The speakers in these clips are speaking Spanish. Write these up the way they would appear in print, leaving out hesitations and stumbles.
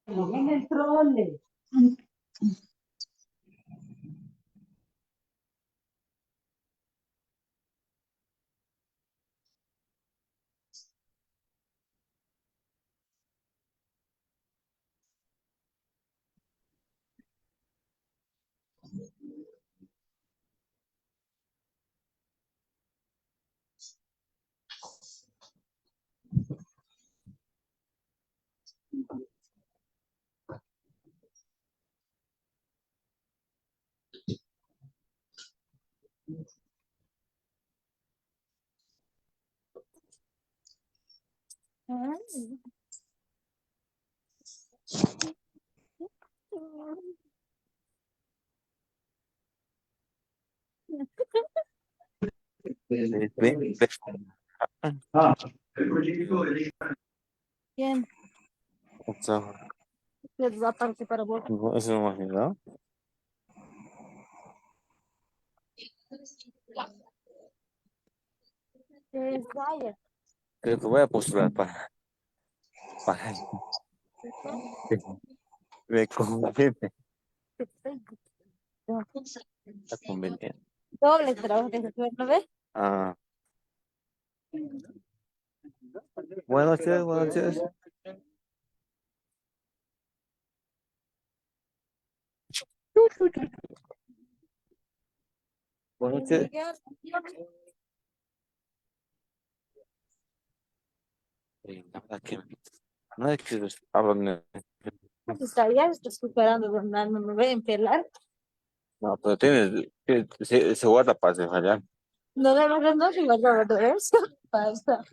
En el trole. ¿Quién? Eso Les va a participar a vos. no me imagino. Desire. Creo que voy a postular para el de conveniente. Está conveniente. Doble trabajo de hacer, ¿no ves? Ah, buenas noches, buenas noches. Buenas noches. Nada que hablan. Estaría esperando donde no me ven pelar. No, pero se guarda para fallar. No me van a no se va a ver eso. Pasa.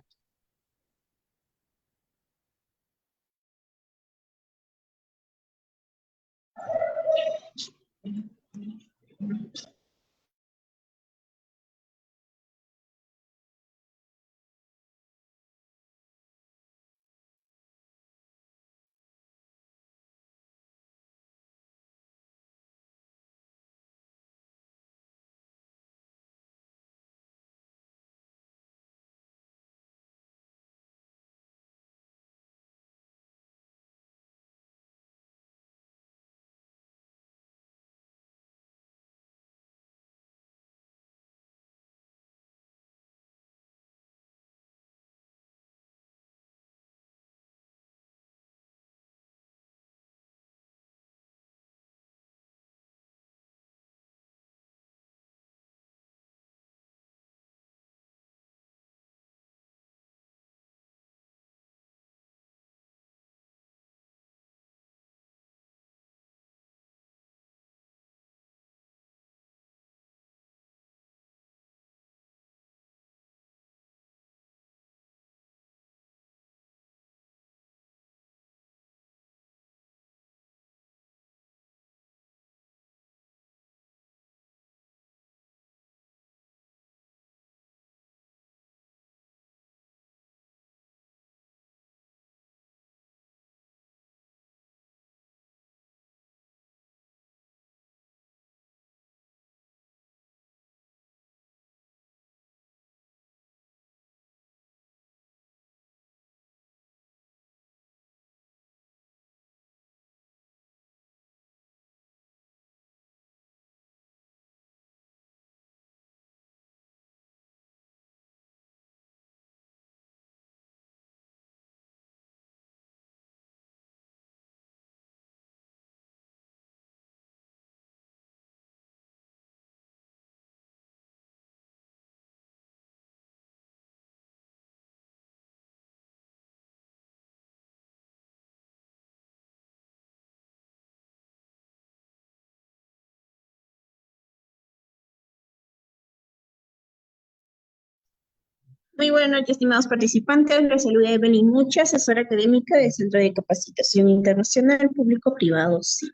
Muy buenas noches, estimados participantes. Les saluda Evelyn Mucha, asesora académica del Centro de Capacitación Internacional Público-Privado, sí.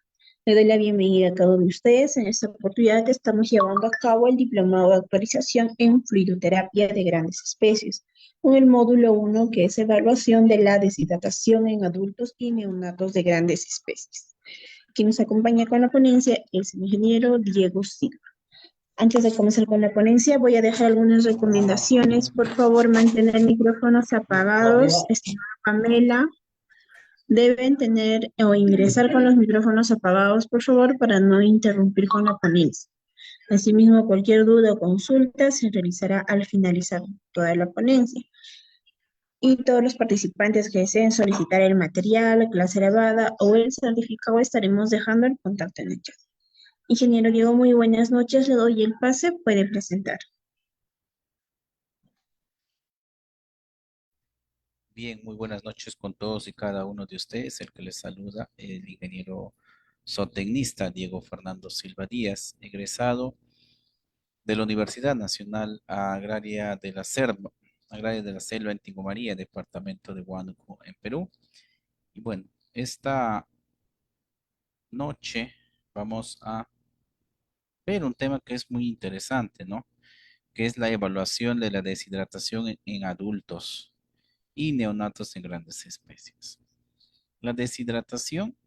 Le doy la bienvenida a cada uno de ustedes. En esta oportunidad estamos llevando a cabo el Diplomado de Actualización en Fluidoterapia de Grandes Especies, con el módulo 1, que es evaluación de la deshidratación en adultos y neonatos de grandes especies. Quien nos acompaña con la ponencia es el ingeniero Diego Silva. Antes de comenzar con la ponencia, voy a dejar algunas recomendaciones. Por favor, mantener micrófonos apagados. Estimada Pamela, deben tener o ingresar con los micrófonos apagados, por favor, para no interrumpir con la ponencia. Asimismo, cualquier duda o consulta se realizará al finalizar toda la ponencia. Y todos los participantes que deseen solicitar el material, clase grabada o el certificado, estaremos dejando el contacto en el chat. Ingeniero Diego, muy buenas noches. Le doy el pase. Puede presentar. Bien, muy buenas noches con todos y cada uno de ustedes. El que les saluda, el ingeniero zootecnista Diego Fernando Silva Díaz, egresado de la Universidad Nacional Agraria de la Selva en Tingo María, departamento de Huánuco, en Perú. Y bueno, esta noche vamos a ver un tema que es muy interesante, ¿no? Que es la evaluación de la deshidratación en adultos y neonatos en grandes especies. La deshidratación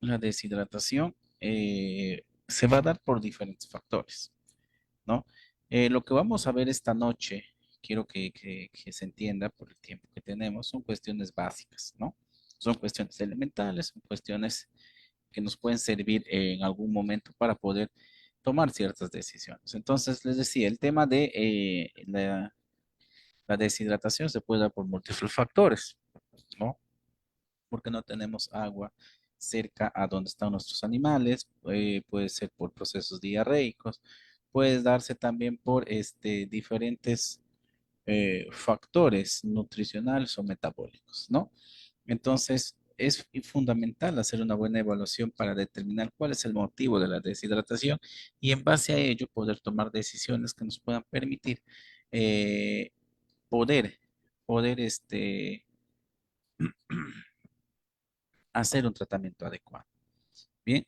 La deshidratación se va a dar por diferentes factores, ¿no? Lo que vamos a ver esta noche, quiero que se entienda por el tiempo que tenemos, son cuestiones básicas, ¿no? Son cuestiones elementales, son cuestiones que nos pueden servir en algún momento para poder tomar ciertas decisiones. Entonces, les decía, el tema de la deshidratación se puede dar por múltiples factores, ¿no? Porque no tenemos agua cerca a donde están nuestros animales, puede ser por procesos diarreicos, puede darse también por diferentes factores nutricionales o metabólicos, ¿no? Entonces, es fundamental hacer una buena evaluación para determinar cuál es el motivo de la deshidratación y en base a ello poder tomar decisiones que nos puedan permitir eh, poder, poder hacer un tratamiento adecuado. Bien,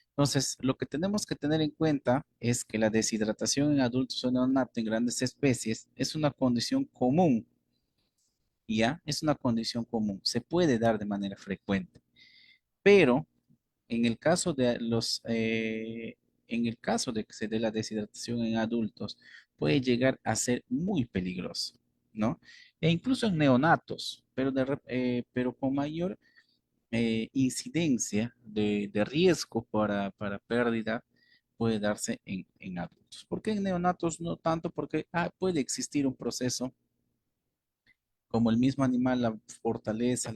entonces lo que tenemos que tener en cuenta es que la deshidratación en adultos o neonatos en grandes especies es una condición común, ¿ya? Es una condición común, se puede dar de manera frecuente, pero en el caso de en el caso de que se dé la deshidratación en adultos, puede llegar a ser muy peligroso, ¿no? E incluso en neonatos, pero con mayor incidencia de riesgo para pérdida puede darse en adultos. ¿Por qué en neonatos no tanto? Porque puede existir un proceso como el mismo animal, la fortaleza,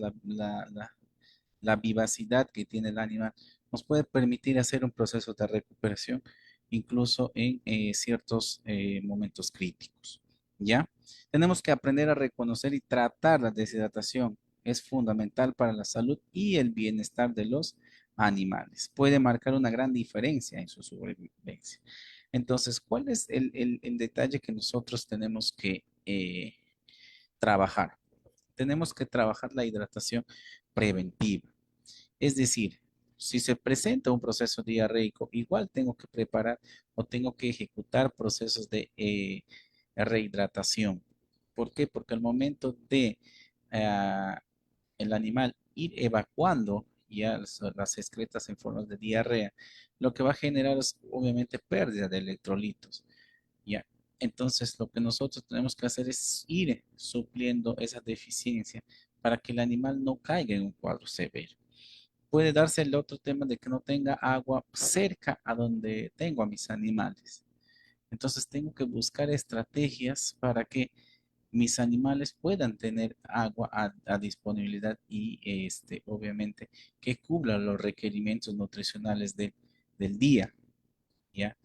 la vivacidad que tiene el animal, nos puede permitir hacer un proceso de recuperación, incluso en ciertos momentos críticos. ¿Ya? Tenemos que aprender a reconocer y tratar la deshidratación. Es fundamental para la salud y el bienestar de los animales. Puede marcar una gran diferencia en su sobrevivencia. Entonces, ¿cuál es el detalle que nosotros tenemos que trabajar? Tenemos que trabajar la hidratación preventiva. Es decir, si se presenta un proceso diarreico, igual tengo que preparar o tengo que ejecutar procesos de rehidratación. ¿Por qué? Porque al momento de ah, el animal ir evacuando ya las excretas en forma de diarrea, lo que va a generar es obviamente pérdida de electrolitos. Ya. Entonces, lo que nosotros tenemos que hacer es ir supliendo esa deficiencia para que el animal no caiga en un cuadro severo. Puede darse el otro tema de que no tenga agua cerca a donde tengo a mis animales. Entonces, tengo que buscar estrategias para que mis animales puedan tener agua a disponibilidad y obviamente que cubra los requerimientos nutricionales del día, ¿ya?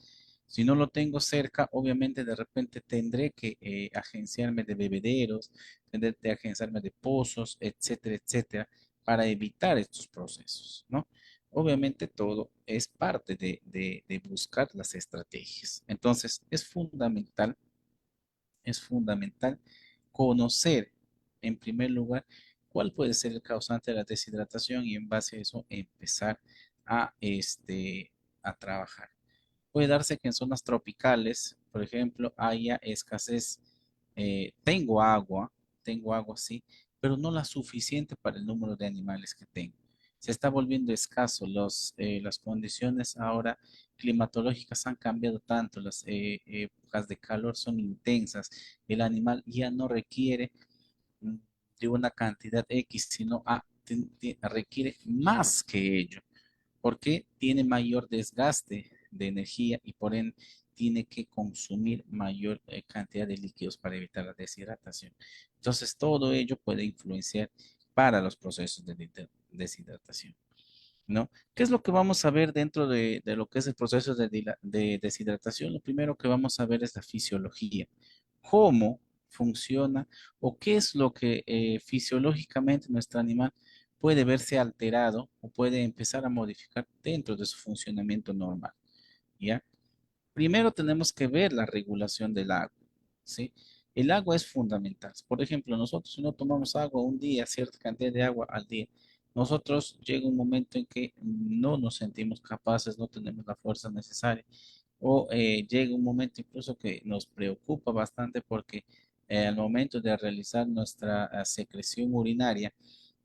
Si no lo tengo cerca, obviamente de repente tendré que agenciarme de bebederos, tendré que agenciarme de pozos, etcétera, etcétera, para evitar estos procesos, ¿no? Obviamente todo es parte de buscar las estrategias. Entonces, es fundamental conocer, en primer lugar, cuál puede ser el causante de la deshidratación y en base a eso empezar a trabajar. Puede darse que en zonas tropicales, por ejemplo, haya escasez. Tengo agua sí, pero no la suficiente para el número de animales que tengo. Se está volviendo escaso. Las condiciones ahora climatológicas han cambiado tanto, las épocas de calor son intensas, el animal ya no requiere mm, de una cantidad X, sino requiere más que ello porque tiene mayor desgaste de energía y por ende tiene que consumir mayor cantidad de líquidos para evitar la deshidratación. Entonces, todo ello puede influenciar para los procesos de deshidratación, ¿no? ¿Qué es lo que vamos a ver dentro de lo que es el proceso de deshidratación? Lo primero que vamos a ver es la fisiología. ¿Cómo funciona o qué es lo que fisiológicamente nuestro animal puede verse alterado o puede empezar a modificar dentro de su funcionamiento normal? ¿Ya? Primero tenemos que ver la regulación del agua, ¿sí? El agua es fundamental. Por ejemplo, nosotros si no tomamos agua un día, cierta cantidad de agua al día, nosotros llega un momento en que no nos sentimos capaces, no tenemos la fuerza necesaria o llega un momento incluso que nos preocupa bastante porque al momento de realizar nuestra secreción urinaria,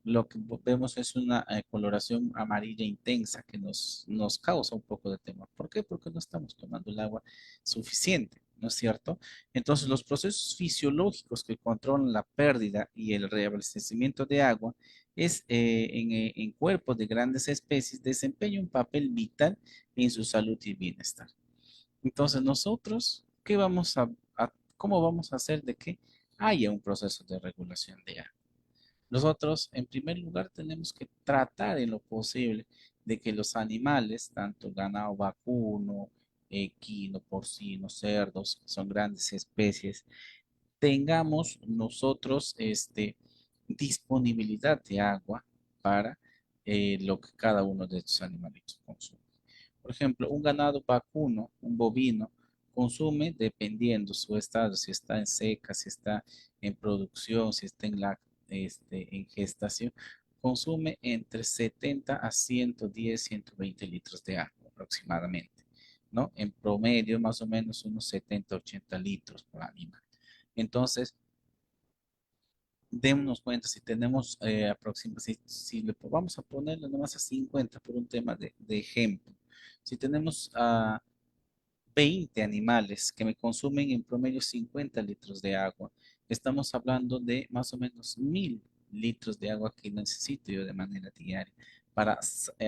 lo que vemos es una coloración amarilla intensa que nos causa un poco de temor. ¿Por qué? Porque no estamos tomando el agua suficiente, ¿no es cierto? Entonces, los procesos fisiológicos que controlan la pérdida y el reabastecimiento de agua en cuerpos de grandes especies desempeña un papel vital en su salud y bienestar. Entonces, nosotros, ¿cómo vamos a hacer de que haya un proceso de regulación de agua? Nosotros, en primer lugar, tenemos que tratar en lo posible de que los animales, tanto ganado vacuno, equino, porcino, cerdos, que son grandes especies, tengamos nosotros disponibilidad de agua para lo que cada uno de estos animalitos consume. Por ejemplo, un ganado vacuno, un bovino, consume dependiendo su estado, si está en seca, si está en producción, si está en gestación, consume entre 70 a 110, 120 litros de agua aproximadamente, ¿no? En promedio, más o menos unos 70, 80 litros por animal. Entonces, démonos cuenta, si tenemos si vamos a ponerle nomás a 50 por un tema de ejemplo. Si tenemos a 20 animales que me consumen en promedio 50 litros de agua, estamos hablando de más o menos 1000 litros de agua que necesito yo de manera diaria para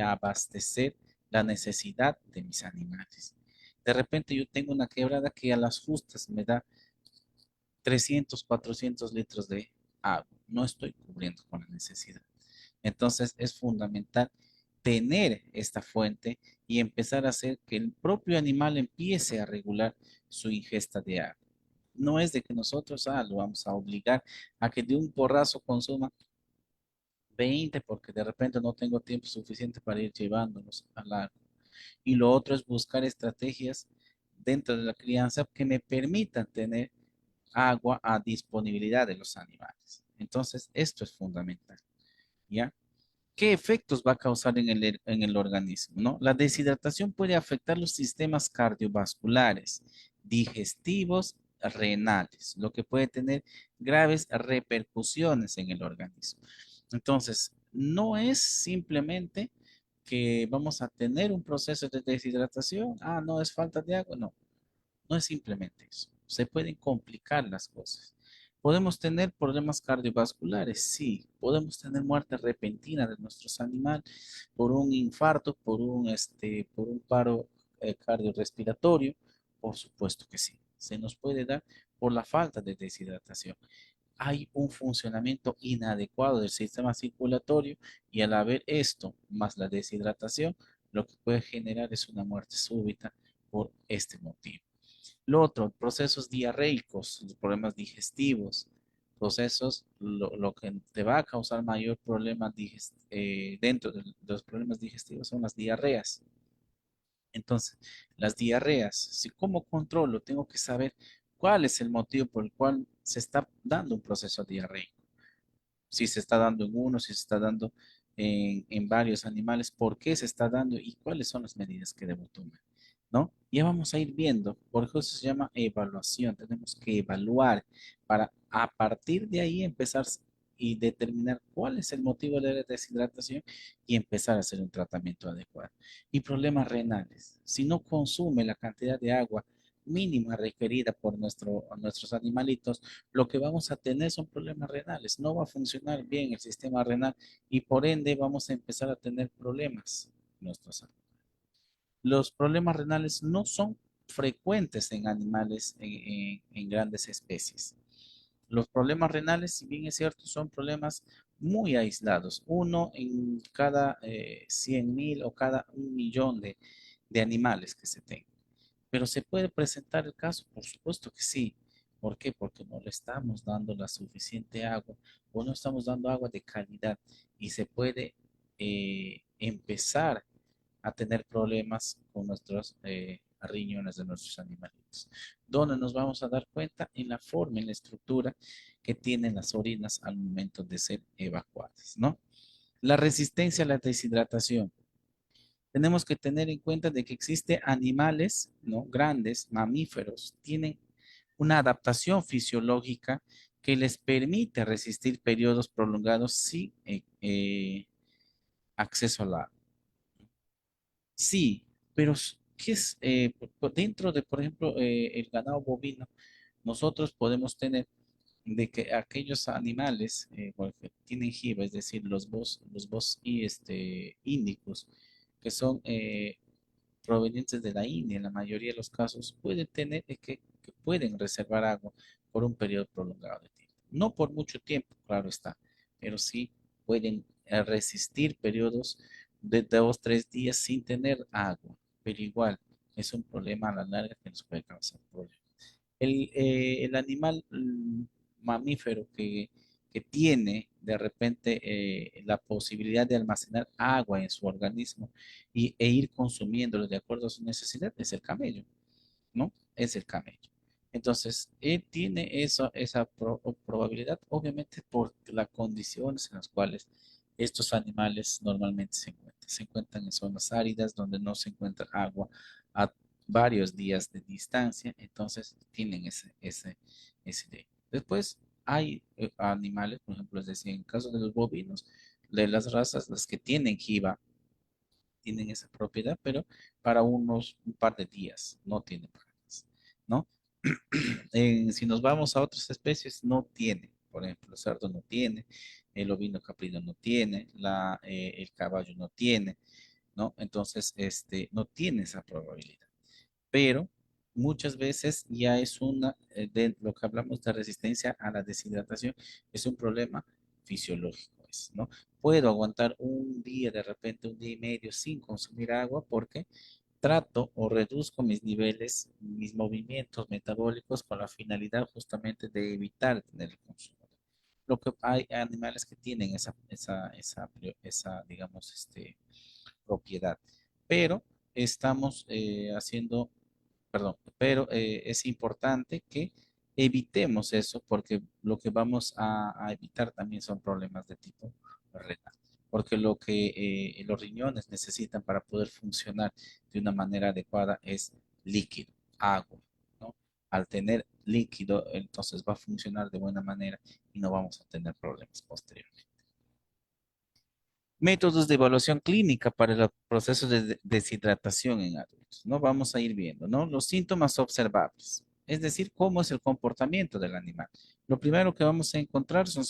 abastecer la necesidad de mis animales. De repente yo tengo una quebrada que a las justas me da 300, 400 litros de agua. No estoy cubriendo con la necesidad. Entonces es fundamental tener esta fuente y empezar a hacer que el propio animal empiece a regular su ingesta de agua. No es de que nosotros lo vamos a obligar a que de un porrazo consuma 20 porque de repente no tengo tiempo suficiente para ir llevándolos al agua. Y lo otro es buscar estrategias dentro de la crianza que me permitan tener agua a disponibilidad de los animales. Entonces, esto es fundamental, ¿ya? ¿Qué efectos va a causar en el organismo, no? La deshidratación puede afectar los sistemas cardiovasculares, digestivos, renales, lo que puede tener graves repercusiones en el organismo. Entonces, no es simplemente que vamos a tener un proceso de deshidratación, no es falta de agua, no. No es simplemente eso. Se pueden complicar las cosas. ¿Podemos tener problemas cardiovasculares? Sí. ¿Podemos tener muerte repentina de nuestros animales por un infarto, por un paro cardiorrespiratorio? Por supuesto que sí. Se nos puede dar por la falta de deshidratación. Hay un funcionamiento inadecuado del sistema circulatorio y al haber esto más la deshidratación, lo que puede generar es una muerte súbita por este motivo. Lo otro, procesos diarreicos, los problemas digestivos, lo que te va a causar mayor problema dentro de los problemas digestivos son las diarreas. Entonces, las diarreas, si cómo controlo, tengo que saber cuál es el motivo por el cual se está dando un proceso diarreico. Si se está dando en uno, si se está dando en varios animales, por qué se está dando y cuáles son las medidas que debo tomar, ¿no? Ya vamos a ir viendo, por eso se llama evaluación. Tenemos que evaluar para a partir de ahí empezar y determinar cuál es el motivo de la deshidratación y empezar a hacer un tratamiento adecuado. Y problemas renales. Si no consume la cantidad de agua mínima requerida por nuestros animalitos, lo que vamos a tener son problemas renales. No va a funcionar bien el sistema renal y por ende vamos a empezar a tener problemas en nuestra salud. Los problemas renales no son frecuentes en animales, en grandes especies. Los problemas renales, si bien es cierto, son problemas muy aislados. Uno en cada 100.000 o cada 1 millón de animales que se tengan. Pero ¿se puede presentar el caso? Por supuesto que sí. ¿Por qué? Porque no le estamos dando la suficiente agua o no estamos dando agua de calidad y se puede empezar a tener problemas con nuestros riñones de nuestros animalitos. ¿Dónde nos vamos a dar cuenta? En la forma, en la estructura que tienen las orinas al momento de ser evacuadas, ¿no? La resistencia a la deshidratación. Tenemos que tener en cuenta de que existen animales, ¿no? Grandes, mamíferos, tienen una adaptación fisiológica que les permite resistir periodos prolongados sin acceso al agua. Sí, pero ¿qué es dentro de, por ejemplo, el ganado bovino? Nosotros podemos tener de que aquellos animales bueno, que tienen jiba, es decir, los bos y índicos, que son provenientes de la India, en la mayoría de los casos, pueden tener que pueden reservar agua por un periodo prolongado de tiempo. No por mucho tiempo, claro está, pero sí pueden resistir periodos de 2, 3 días sin tener agua, pero igual es un problema a la larga que nos puede causar problemas. El animal mamífero que tiene de repente la posibilidad de almacenar agua en su organismo e ir consumiéndolo de acuerdo a su necesidad es el camello, ¿no? Es el camello. Entonces, él tiene esa probabilidad, obviamente, por las condiciones en las cuales estos animales normalmente se encuentran. Se encuentran en zonas áridas donde no se encuentra agua a varios días de distancia, entonces tienen ese. Después hay animales, por ejemplo, es decir, en el caso de los bovinos, de las razas, las que tienen jiba, tienen esa propiedad, pero para un par de días, no tienen para más, ¿no? Si nos vamos a otras especies, no tiene. Por ejemplo, el cerdo no tiene, el ovino caprino no tiene, el caballo no tiene, ¿no? Entonces, no tiene esa probabilidad. Pero muchas veces ya es de lo que hablamos de resistencia a la deshidratación, es un problema fisiológico, ¿no? Puedo aguantar un día, de repente un día y medio sin consumir agua porque trato o reduzco mis niveles, mis movimientos metabólicos con la finalidad justamente de evitar tener el consumo. Lo que hay animales que tienen esa digamos, propiedad, pero estamos haciendo, perdón, pero es importante que evitemos eso porque lo que vamos a evitar también son problemas de tipo renal. Porque lo que los riñones necesitan para poder funcionar de una manera adecuada es líquido, agua, ¿no? Al tener líquido, entonces va a funcionar de buena manera y no vamos a tener problemas posteriormente. Métodos de evaluación clínica para el proceso de deshidratación en adultos, ¿no? Vamos a ir viendo, ¿no? Los síntomas observables, es decir, cómo es el comportamiento del animal. Lo primero que vamos a encontrar son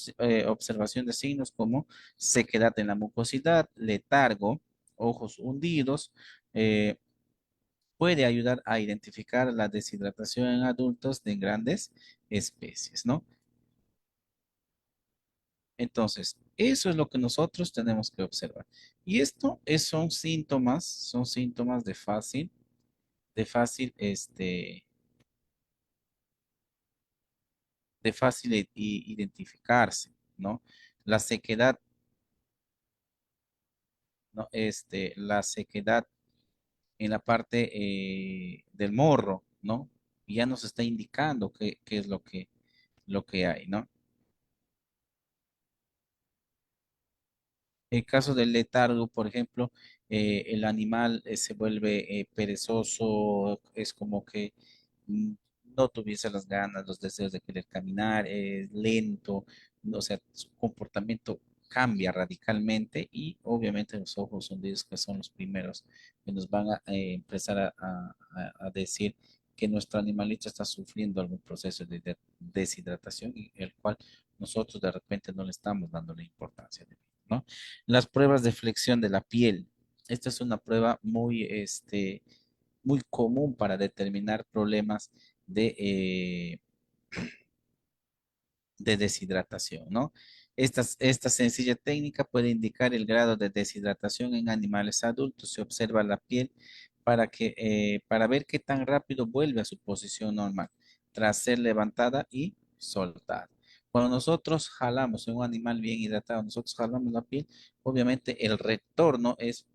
observación de signos como sequedad en la mucosidad, letargo, ojos hundidos, puede ayudar a identificar la deshidratación en adultos de grandes especies, ¿no? Entonces, eso es lo que nosotros tenemos que observar. Y esto son síntomas de fácil identificarse, ¿no? La sequedad, ¿no? La sequedad en la parte del morro, ¿no? Ya nos está indicando qué es lo que hay, ¿no? En caso del letargo, por ejemplo, el animal se vuelve perezoso, es como que mm, no tuviese las ganas, los deseos de querer caminar, es lento, o sea, su comportamiento cambia radicalmente y obviamente los ojos hundidos, que son los primeros que nos van a empezar a decir que nuestro animalito está sufriendo algún proceso de deshidratación y el cual nosotros de repente no le estamos dando la importancia, ¿no? Las pruebas de flexión de la piel. Esta es una prueba muy común para determinar problemas de deshidratación, ¿no? Esta sencilla técnica puede indicar el grado de deshidratación en animales adultos. Se observa la piel para ver qué tan rápido vuelve a su posición normal tras ser levantada y soltada. Cuando nosotros jalamos en un animal bien hidratado, nosotros jalamos la piel, obviamente el retorno es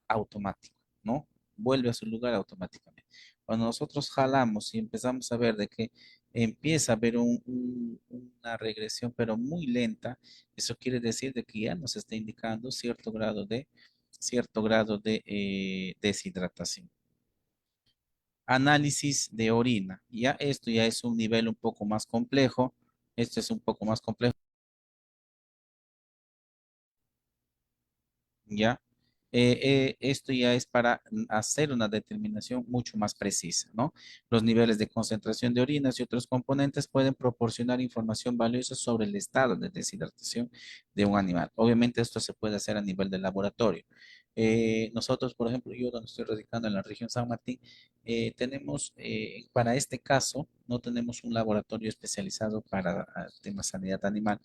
automático, ¿no? Vuelve a su lugar automáticamente. Cuando nosotros jalamos y empezamos a ver de que empieza a haber una regresión, pero muy lenta, eso quiere decir de que ya nos está indicando cierto grado de deshidratación. Análisis de orina. Ya esto ya es un nivel un poco más complejo. Esto es un poco más complejo. ¿Ya? Esto ya es para hacer una determinación mucho más precisa, ¿no? Los niveles de concentración de orinas y otros componentes pueden proporcionar información valiosa sobre el estado de deshidratación de un animal. Obviamente esto se puede hacer a nivel de laboratorio. Nosotros, por ejemplo, yo donde estoy radicando en la región San Martín, tenemos, para este caso, no tenemos un laboratorio especializado para temas sanidad animal,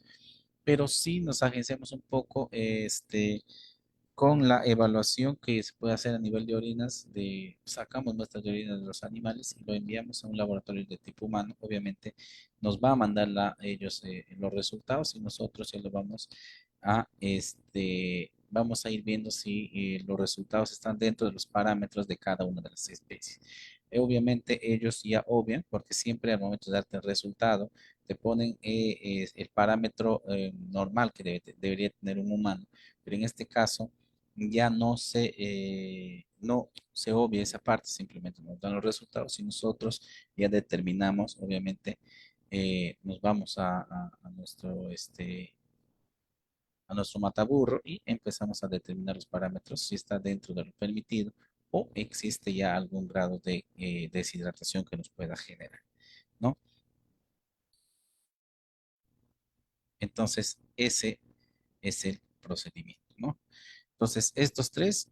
pero sí nos agenciamos un poco, con la evaluación que se puede hacer a nivel de orinas, sacamos muestras de orinas de los animales y lo enviamos a un laboratorio de tipo humano. Obviamente nos va a mandar ellos los resultados y nosotros ya lo vamos a ir viendo si los resultados están dentro de los parámetros de cada una de las especies. Obviamente ellos ya obvian, porque siempre al momento de darte el resultado, te ponen el parámetro normal que debería tener un humano, pero en este caso ya no se obvia esa parte, simplemente nos dan los resultados y nosotros ya determinamos, obviamente, nos vamos a nuestro mataburro y empezamos a determinar los parámetros si está dentro de lo permitido o existe ya algún grado de deshidratación que nos pueda generar, ¿no? Entonces, ese es el procedimiento, ¿no? Entonces, estos tres,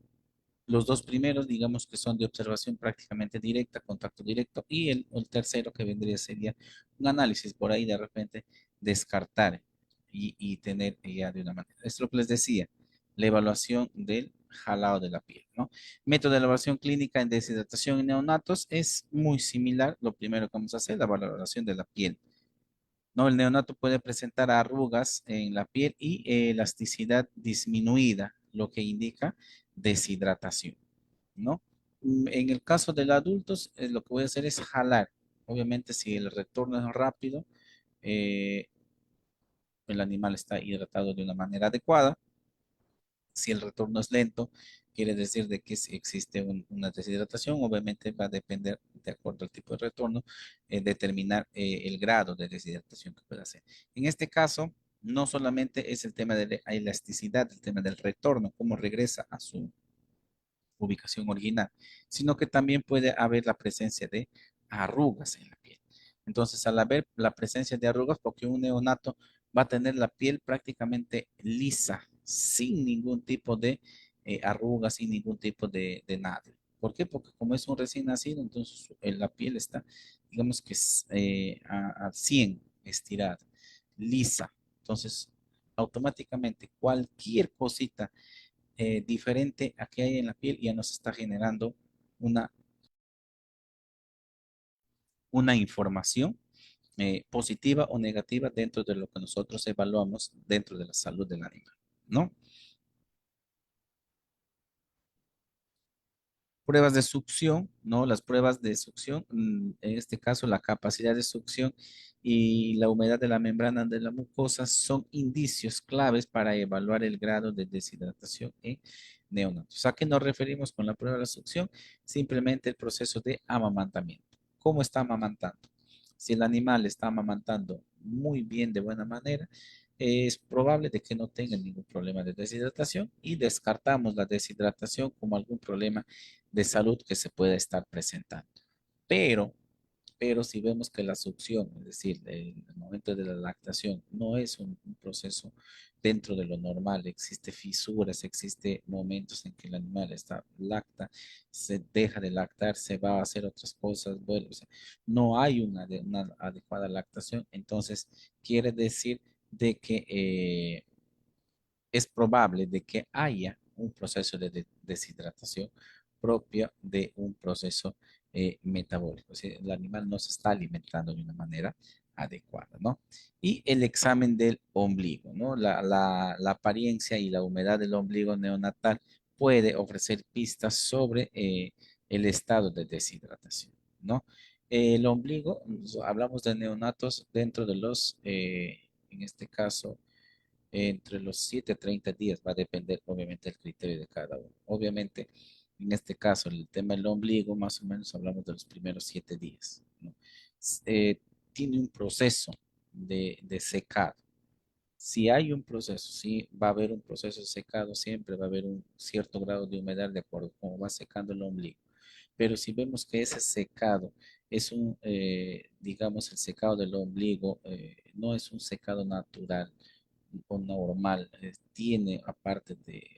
los dos primeros, digamos que son de observación prácticamente directa, contacto directo, y el tercero que vendría sería un análisis por ahí de repente descartar y tener ya de una manera. Esto es lo que les decía, la evaluación del jalado de la piel, ¿no? Método de evaluación clínica en deshidratación en neonatos es muy similar. Lo primero que vamos a hacer, la valoración de la piel. ¿No? El neonato puede presentar arrugas en la piel y elasticidad disminuida, lo que indica deshidratación, ¿no? En el caso del adultos, lo que voy a hacer es jalar. Obviamente, si el retorno es rápido, eh, el animal está hidratado de una manera adecuada. Si el retorno es lento, quiere decir de que si existe una deshidratación, obviamente va a depender, de acuerdo al tipo de retorno, determinar el grado de deshidratación que puede hacer. En este caso, no solamente es el tema de la elasticidad, el tema del retorno, cómo regresa a su ubicación original, sino que también puede haber la presencia de arrugas en la piel. Entonces, al haber la presencia de arrugas, porque un neonato va a tener la piel prácticamente lisa, sin ningún tipo de arrugas, sin ningún tipo de nada. ¿Por qué? Porque como es un recién nacido, entonces la piel está, digamos que a 100 estirada, lisa. Entonces, automáticamente cualquier cosita diferente a que hay en la piel ya nos está generando una, una información positiva o negativa dentro de lo que nosotros evaluamos dentro de la salud del animal, ¿no? Pruebas de succión, ¿no? Las pruebas de succión, en este caso la capacidad de succión y la humedad de la membrana de la mucosa son indicios claves para evaluar el grado de deshidratación en neonatos. ¿A qué nos referimos con la prueba de la succión? Simplemente el proceso de amamantamiento. ¿Cómo está amamantando? Si el animal está amamantando muy bien, de buena manera, es probable de que no tenga ningún problema de deshidratación y descartamos la deshidratación como algún problema de salud que se pueda estar presentando. Pero, pero si vemos que la succión, es decir, el momento de la lactación, no es un proceso dentro de lo normal, existe fisuras, existe momentos en que el animal está lacta, se deja de lactar, se va a hacer otras cosas, bueno, o sea, no hay una adecuada lactación, entonces quiere decir de que es probable de que haya un proceso de deshidratación propio de un proceso metabólico. O sea, el animal no se está alimentando de una manera adecuada, ¿no? Y el examen del ombligo, ¿no? La apariencia y la humedad del ombligo neonatal puede ofrecer pistas sobre el estado de deshidratación, ¿no? El ombligo, hablamos de neonatos dentro de los, en este caso, entre los 7 a 30 días. Va a depender, obviamente, del criterio de cada uno. Obviamente, en este caso, el tema del ombligo, más o menos hablamos de los primeros 7 días, ¿no? Eh, Tiene un proceso de secado. Si hay un proceso, sí va a haber un proceso de secado, siempre va a haber un cierto grado de humedad de acuerdo a cómo va secando el ombligo. Pero si vemos que ese secado es digamos, el secado del ombligo, no es un secado natural o normal, tiene aparte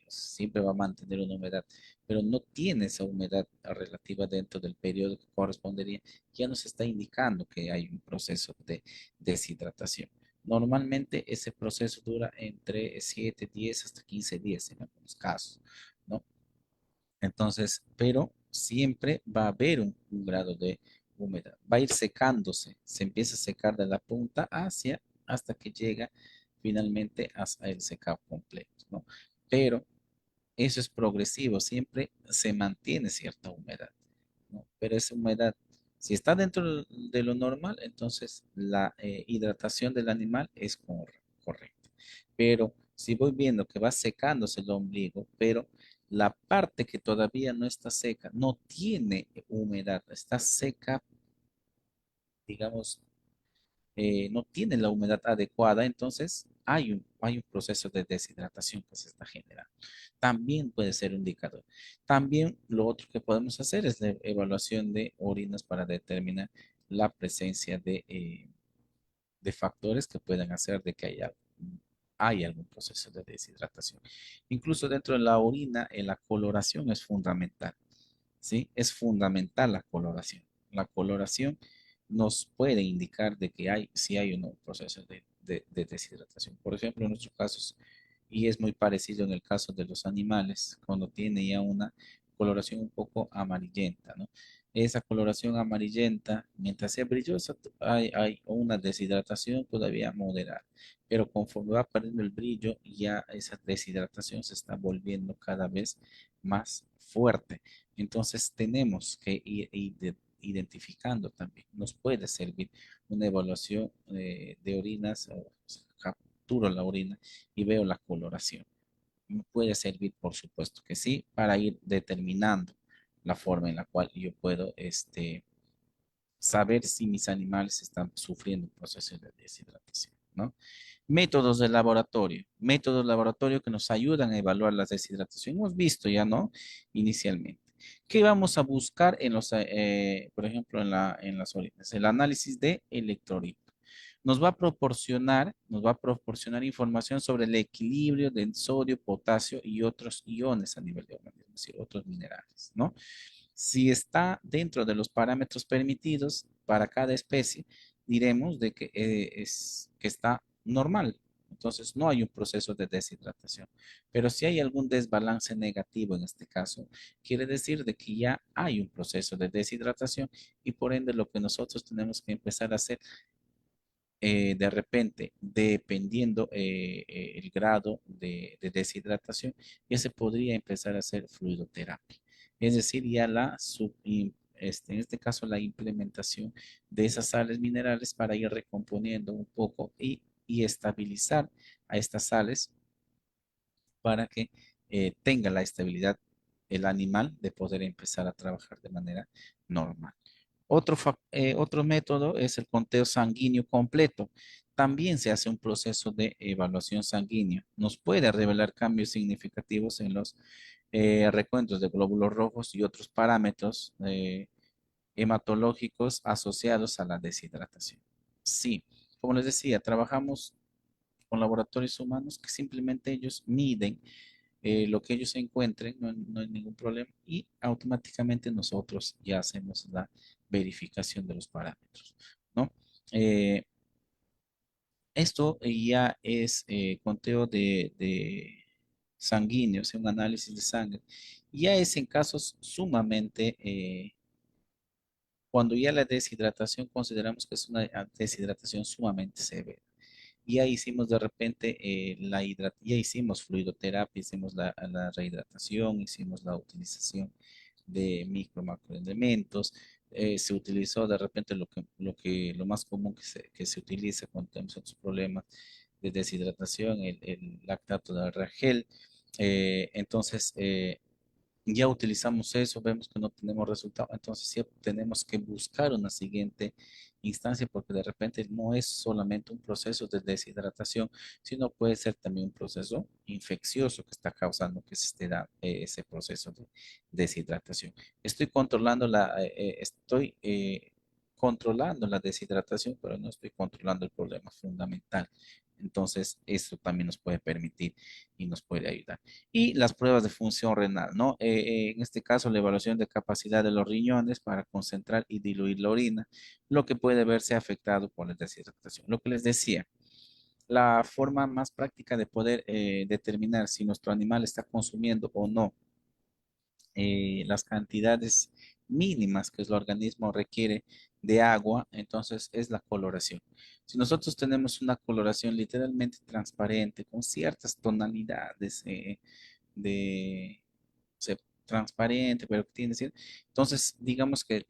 siempre va a mantener una humedad, pero no tiene esa humedad relativa dentro del periodo que correspondería, ya nos está indicando que hay un proceso de deshidratación. Normalmente ese proceso dura entre 7, 10 hasta 15 días en algunos casos, ¿no? Entonces, pero siempre va a haber un grado de humedad. Va a ir secándose, se empieza a secar de la punta hacia hasta que llega finalmente hasta el secado completo, ¿no? Pero eso es progresivo, siempre se mantiene cierta humedad, ¿no? Pero esa humedad, si está dentro de lo normal, entonces la hidratación del animal es correcta. Pero si voy viendo que va secándose el ombligo, pero la parte que todavía no está seca, no tiene humedad, está seca, digamos, no tiene la humedad adecuada, entonces hay un proceso de deshidratación que se está generando. También puede ser un indicador. También lo otro que podemos hacer es la evaluación de orinas para determinar la presencia de factores que puedan hacer de que hay algún proceso de deshidratación. Incluso dentro de la orina, la coloración es fundamental. ¿Sí? Es fundamental la coloración. La coloración nos puede indicar de que si hay o no un proceso de deshidratación. Por ejemplo, en nuestros casos, y es muy parecido en el caso de los animales, cuando tiene ya una coloración un poco amarillenta, ¿no? Esa coloración amarillenta, mientras sea brillosa, hay una deshidratación todavía moderada, pero conforme va perdiendo el brillo, ya esa deshidratación se está volviendo cada vez más fuerte. Entonces tenemos que ir identificando también. Nos puede servir una evaluación de orinas, o sea, capturo la orina y veo la coloración. Me puede servir, por supuesto que sí, para ir determinando la forma en la cual yo puedo saber si mis animales están sufriendo un proceso de deshidratación, ¿no? Métodos de laboratorio que nos ayudan a evaluar la deshidratación. Hemos visto ya, ¿no? Inicialmente. ¿Qué vamos a buscar por ejemplo, en las orinas? El análisis de electrolito. Nos va a proporcionar información sobre el equilibrio del sodio, potasio y otros iones a nivel de organismo, es decir, otros minerales, ¿no? Si está dentro de los parámetros permitidos para cada especie, diremos de que está normal. Entonces no hay un proceso de deshidratación. Pero si hay algún desbalance negativo en este caso, quiere decir de que ya hay un proceso de deshidratación y por ende lo que nosotros tenemos que empezar a hacer de repente, dependiendo el grado de deshidratación, ya se podría empezar a hacer fluidoterapia. es decir, ya en este caso la implementación de esas sales minerales para ir recomponiendo un poco y estabilizar a estas sales para que tenga la estabilidad el animal de poder empezar a trabajar de manera normal. Otro método es el conteo sanguíneo completo. También se hace un proceso de evaluación sanguínea. Nos puede revelar cambios significativos en los recuentos de glóbulos rojos y otros parámetros hematológicos asociados a la deshidratación. Sí, como les decía, trabajamos con laboratorios humanos que simplemente ellos miden lo que ellos encuentren, no hay ningún problema, y automáticamente nosotros ya hacemos la verificación de los parámetros, ¿no? Eh, Esto ya es conteo de sanguíneo, o sea, un análisis de sangre. Ya es en casos sumamente, cuando ya la deshidratación consideramos que es una deshidratación sumamente severa. Ya hicimos de repente ya hicimos fluidoterapia, hicimos la rehidratación, hicimos la utilización de micro macroelementos, se utilizó de repente lo más común que se utiliza cuando tenemos otros problemas de deshidratación, el lactato de argel. Entonces, ya utilizamos eso, vemos que no tenemos resultado, entonces sí tenemos que buscar una siguiente instancia porque de repente no es solamente un proceso de deshidratación, sino puede ser también un proceso infeccioso que está causando que se esté dando ese proceso de deshidratación. Estoy controlando la deshidratación, pero no estoy controlando el problema fundamental. Entonces, esto también nos puede permitir y nos puede ayudar. Y las pruebas de función renal, ¿no? En este caso, la evaluación de capacidad de los riñones para concentrar y diluir la orina, lo que puede verse afectado por la deshidratación. Lo que les decía, la forma más práctica de poder determinar si nuestro animal está consumiendo o no las cantidades mínimas que el organismo requiere de agua, entonces es la coloración. Si nosotros tenemos una coloración literalmente transparente con ciertas tonalidades de o sea, transparente, pero que tiene cierto, entonces digamos que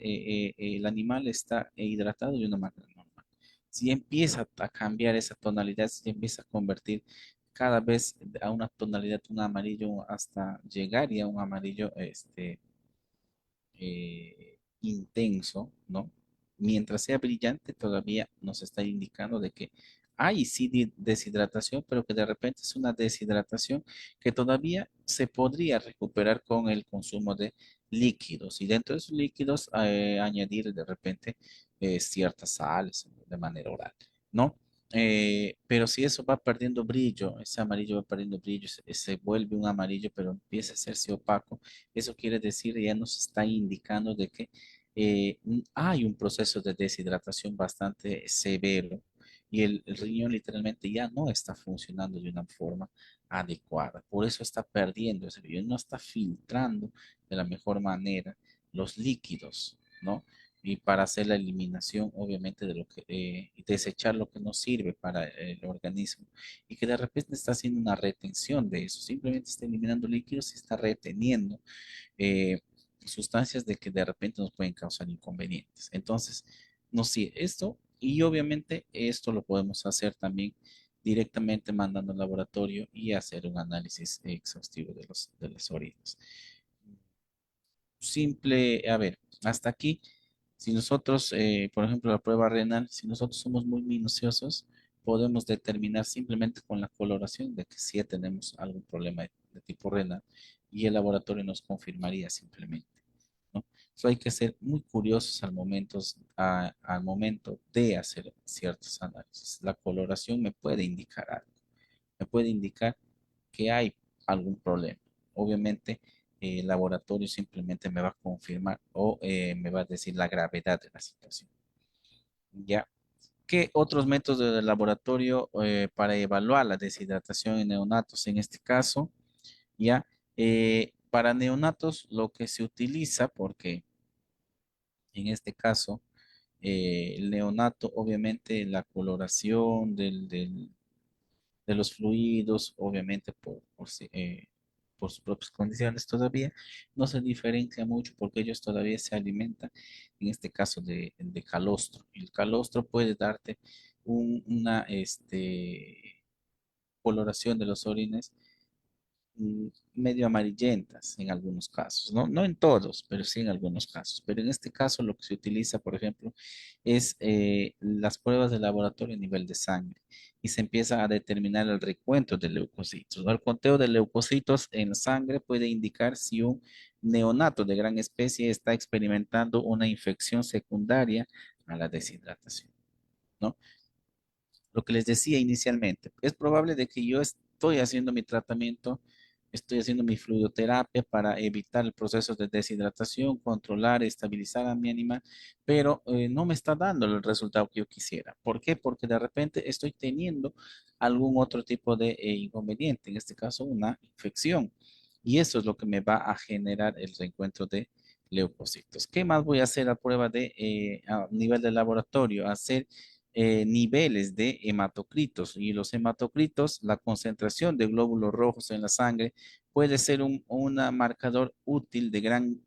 el animal está hidratado de una manera normal. Si empieza a cambiar esa tonalidad, si empieza a convertir cada vez a una tonalidad, un amarillo hasta llegar y a un amarillo intenso, ¿no? Mientras sea brillante, todavía nos está indicando de que hay sí deshidratación, pero que de repente es una deshidratación que todavía se podría recuperar con el consumo de líquidos y dentro de esos líquidos añadir de repente ciertas sales de manera oral, ¿no? Pero si eso va perdiendo brillo, ese amarillo va perdiendo brillo, se vuelve un amarillo, pero empieza a hacerse opaco, eso quiere decir, ya nos está indicando de que hay un proceso de deshidratación bastante severo y el riñón literalmente ya no está funcionando de una forma adecuada. Por eso está perdiendo ese riñón, no está filtrando de la mejor manera los líquidos, ¿no? Y para hacer la eliminación, obviamente, de lo que, y desechar lo que no sirve para el organismo y que de repente está haciendo una retención de eso, simplemente está eliminando líquidos y está reteniendo eh, sustancias de que de repente nos pueden causar inconvenientes. Entonces, no sé, esto y obviamente esto lo podemos hacer también directamente mandando al laboratorio y hacer un análisis exhaustivo de las orinas. Simple, a ver, hasta aquí, si nosotros, por ejemplo, la prueba renal, si nosotros somos muy minuciosos, podemos determinar simplemente con la coloración de que sí tenemos algún problema de tipo renal y el laboratorio nos confirmaría simplemente, ¿no? So, hay que ser muy curiosos al momento de hacer ciertos análisis. La coloración me puede indicar algo, me puede indicar que hay algún problema. Obviamente, el laboratorio simplemente me va a confirmar o me va a decir la gravedad de la situación. ¿Ya? ¿Qué otros métodos de laboratorio para evaluar la deshidratación en neonatos? En este caso, ya, para neonatos lo que se utiliza, porque en este caso, el neonato, obviamente, la coloración de los fluidos, obviamente, por sus propias condiciones todavía, no se diferencia mucho porque ellos todavía se alimentan, en este caso, de calostro. Y el calostro puede darte una coloración de los orines medio amarillentas en algunos casos, ¿no? No en todos, pero sí en algunos casos. Pero en este caso lo que se utiliza, por ejemplo, es las pruebas de laboratorio a nivel de sangre y se empieza a determinar el recuento de leucocitos, ¿no? El conteo de leucocitos en sangre puede indicar si un neonato de gran especie está experimentando una infección secundaria a la deshidratación, ¿no? Lo que les decía inicialmente, es probable de que yo estoy haciendo mi tratamiento, estoy haciendo mi fluidoterapia para evitar el proceso de deshidratación, controlar, estabilizar a mi animal, pero no me está dando el resultado que yo quisiera. ¿Por qué? Porque de repente estoy teniendo algún otro tipo de inconveniente, en este caso una infección. Y eso es lo que me va a generar el reencuentro de leucocitos. ¿Qué más voy a hacer a prueba de a nivel de laboratorio? Hacer niveles de hematocritos y los hematocritos, la concentración de glóbulos rojos en la sangre puede ser un marcador útil de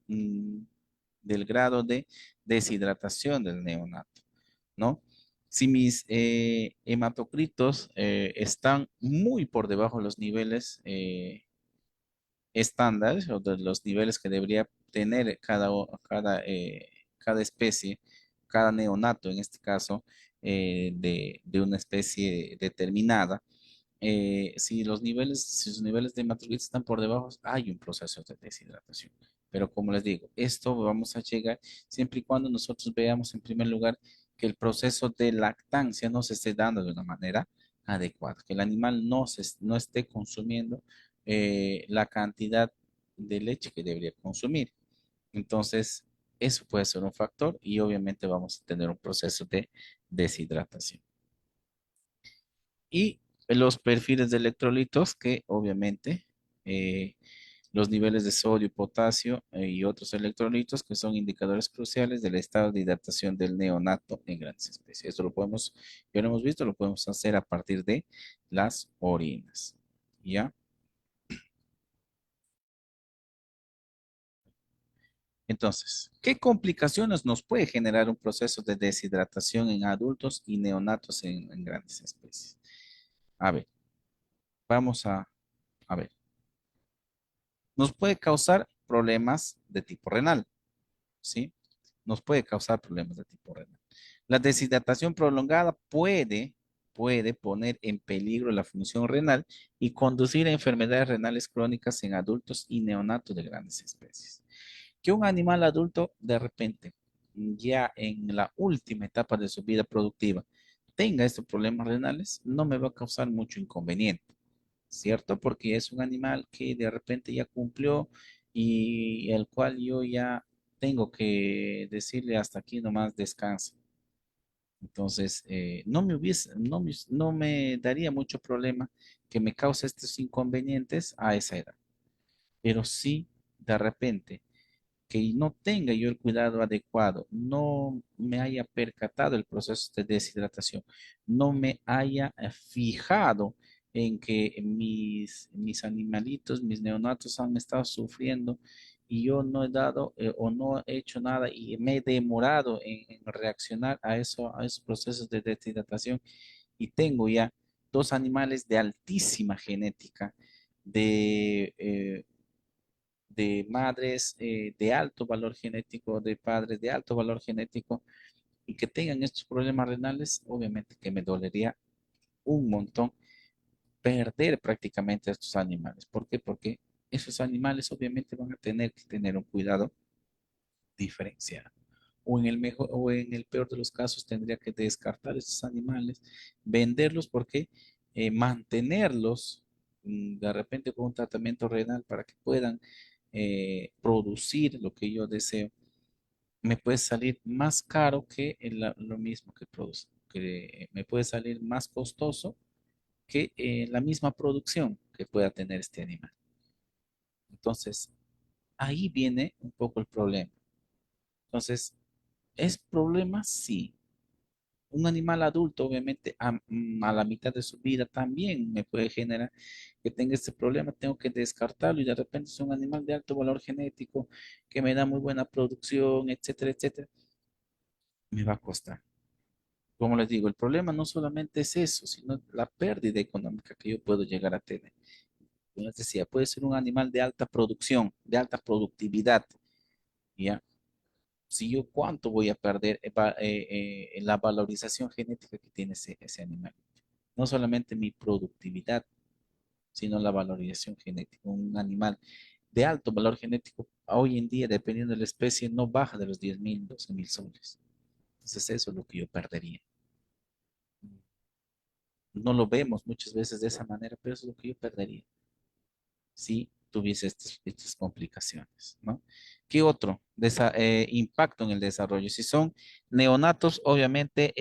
del grado de deshidratación del neonato, ¿no? Si mis hematocritos están muy por debajo de los niveles estándares o de los niveles que debería tener cada especie, cada neonato en este caso, de una especie determinada. Si sus niveles de hematocritos están por debajo, hay un proceso de deshidratación. Pero como les digo, esto vamos a llegar siempre y cuando nosotros veamos en primer lugar que el proceso de lactancia no se esté dando de una manera adecuada, que el animal no esté consumiendo la cantidad de leche que debería consumir. Entonces, eso puede ser un factor y obviamente vamos a tener un proceso de deshidratación. Y los perfiles de electrolitos que obviamente eh, los niveles de sodio, potasio y otros electrolitos que son indicadores cruciales del estado de hidratación del neonato en grandes especies. Esto ya lo hemos visto, lo podemos hacer a partir de las orinas. ¿Ya? Entonces, ¿qué complicaciones nos puede generar un proceso de deshidratación en adultos y neonatos en grandes especies? A ver, vamos a ver. Nos puede causar problemas de tipo renal, ¿sí? Nos puede causar problemas de tipo renal. La deshidratación prolongada puede poner en peligro la función renal y conducir a enfermedades renales crónicas en adultos y neonatos de grandes especies. Que un animal adulto de repente, ya en la última etapa de su vida productiva, tenga estos problemas renales, no me va a causar mucho inconveniente, ¿cierto? Porque es un animal que de repente ya cumplió y el cual yo ya tengo que decirle hasta aquí nomás descansa. Entonces, no me daría mucho problema que me cause estos inconvenientes a esa edad. Pero sí, de repente, que no tenga yo el cuidado adecuado, no me haya percatado el proceso de deshidratación, no me haya fijado en que mis animalitos, mis neonatos han estado sufriendo y yo no he dado o no he hecho nada y me he demorado en reaccionar a eso, a esos procesos de deshidratación y tengo ya dos animales de altísima genética, de madres de alto valor genético, de padres de alto valor genético y que tengan estos problemas renales, obviamente que me dolería un montón perder prácticamente a estos animales. ¿Por qué? Porque esos animales obviamente van a tener que tener un cuidado diferenciado. O en el mejor, o en el peor de los casos tendría que descartar esos animales, venderlos porque mantenerlos de repente con un tratamiento renal para que puedan producir lo que yo deseo, me puede salir más caro que lo mismo que produce, que me puede salir más costoso que la misma producción que pueda tener este animal. Entonces, ahí viene un poco el problema. Entonces, ¿es problema? Sí. Un animal adulto, obviamente, a la mitad de su vida también me puede generar que tenga este problema, tengo que descartarlo y de repente es un animal de alto valor genético que me da muy buena producción, etcétera, etcétera, me va a costar. Como les digo, el problema no solamente es eso, sino la pérdida económica que yo puedo llegar a tener. Como les decía, puede ser un animal de alta producción, de alta productividad, ¿ya? Si yo cuánto voy a perder en la valorización genética que tiene ese animal. No solamente mi productividad, sino la valorización genética. Un animal de alto valor genético, hoy en día, dependiendo de la especie, no baja de los 10.000, 12.000 soles. Entonces eso es lo que yo perdería. No lo vemos muchas veces de esa manera, pero eso es lo que yo perdería si tuviese estas complicaciones, ¿no? ¿Qué otro impacto en el desarrollo? Si son neonatos, obviamente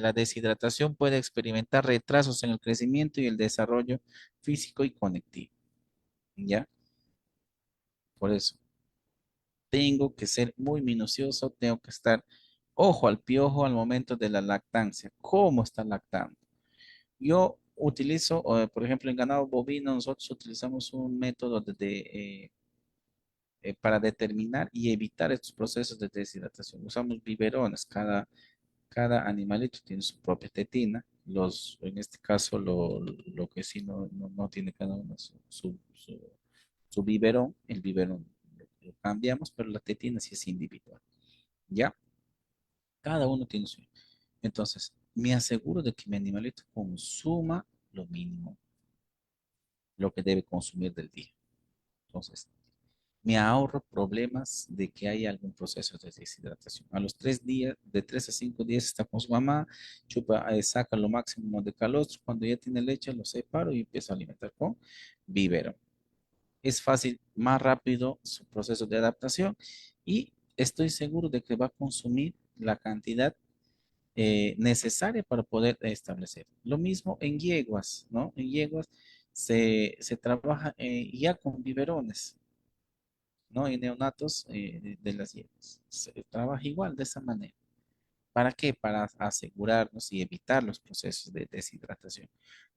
la deshidratación puede experimentar retrasos en el crecimiento y el desarrollo físico y conectivo, ¿ya? Por eso tengo que ser muy minucioso, tengo que estar ojo al piojo al momento de la lactancia. ¿Cómo está lactando? Yo utilizo, por ejemplo, en ganado bovino, nosotros utilizamos un método para determinar y evitar estos procesos de deshidratación. Usamos biberones, cada animalito tiene su propia tetina. En este caso, lo que sí no tiene cada uno su biberón, el biberón lo cambiamos, pero la tetina sí es individual. ¿Ya? Cada uno tiene su. Entonces, me aseguro de que mi animalito consuma lo mínimo, lo que debe consumir del día. Entonces, me ahorro problemas de que haya algún proceso de deshidratación. A los 3 días, de 3 a 5 días está con su mamá, chupa, saca lo máximo de calostro. Cuando ya tiene leche, lo separo y empiezo a alimentar con biberón. Es fácil, más rápido su proceso de adaptación y estoy seguro de que va a consumir la cantidad necesaria para poder establecer. Lo mismo en yeguas, ¿no? En yeguas se trabaja ya con biberones, ¿no? En neonatos de las yeguas. Se trabaja igual de esa manera. ¿Para qué? Para asegurarnos y evitar los procesos de deshidratación.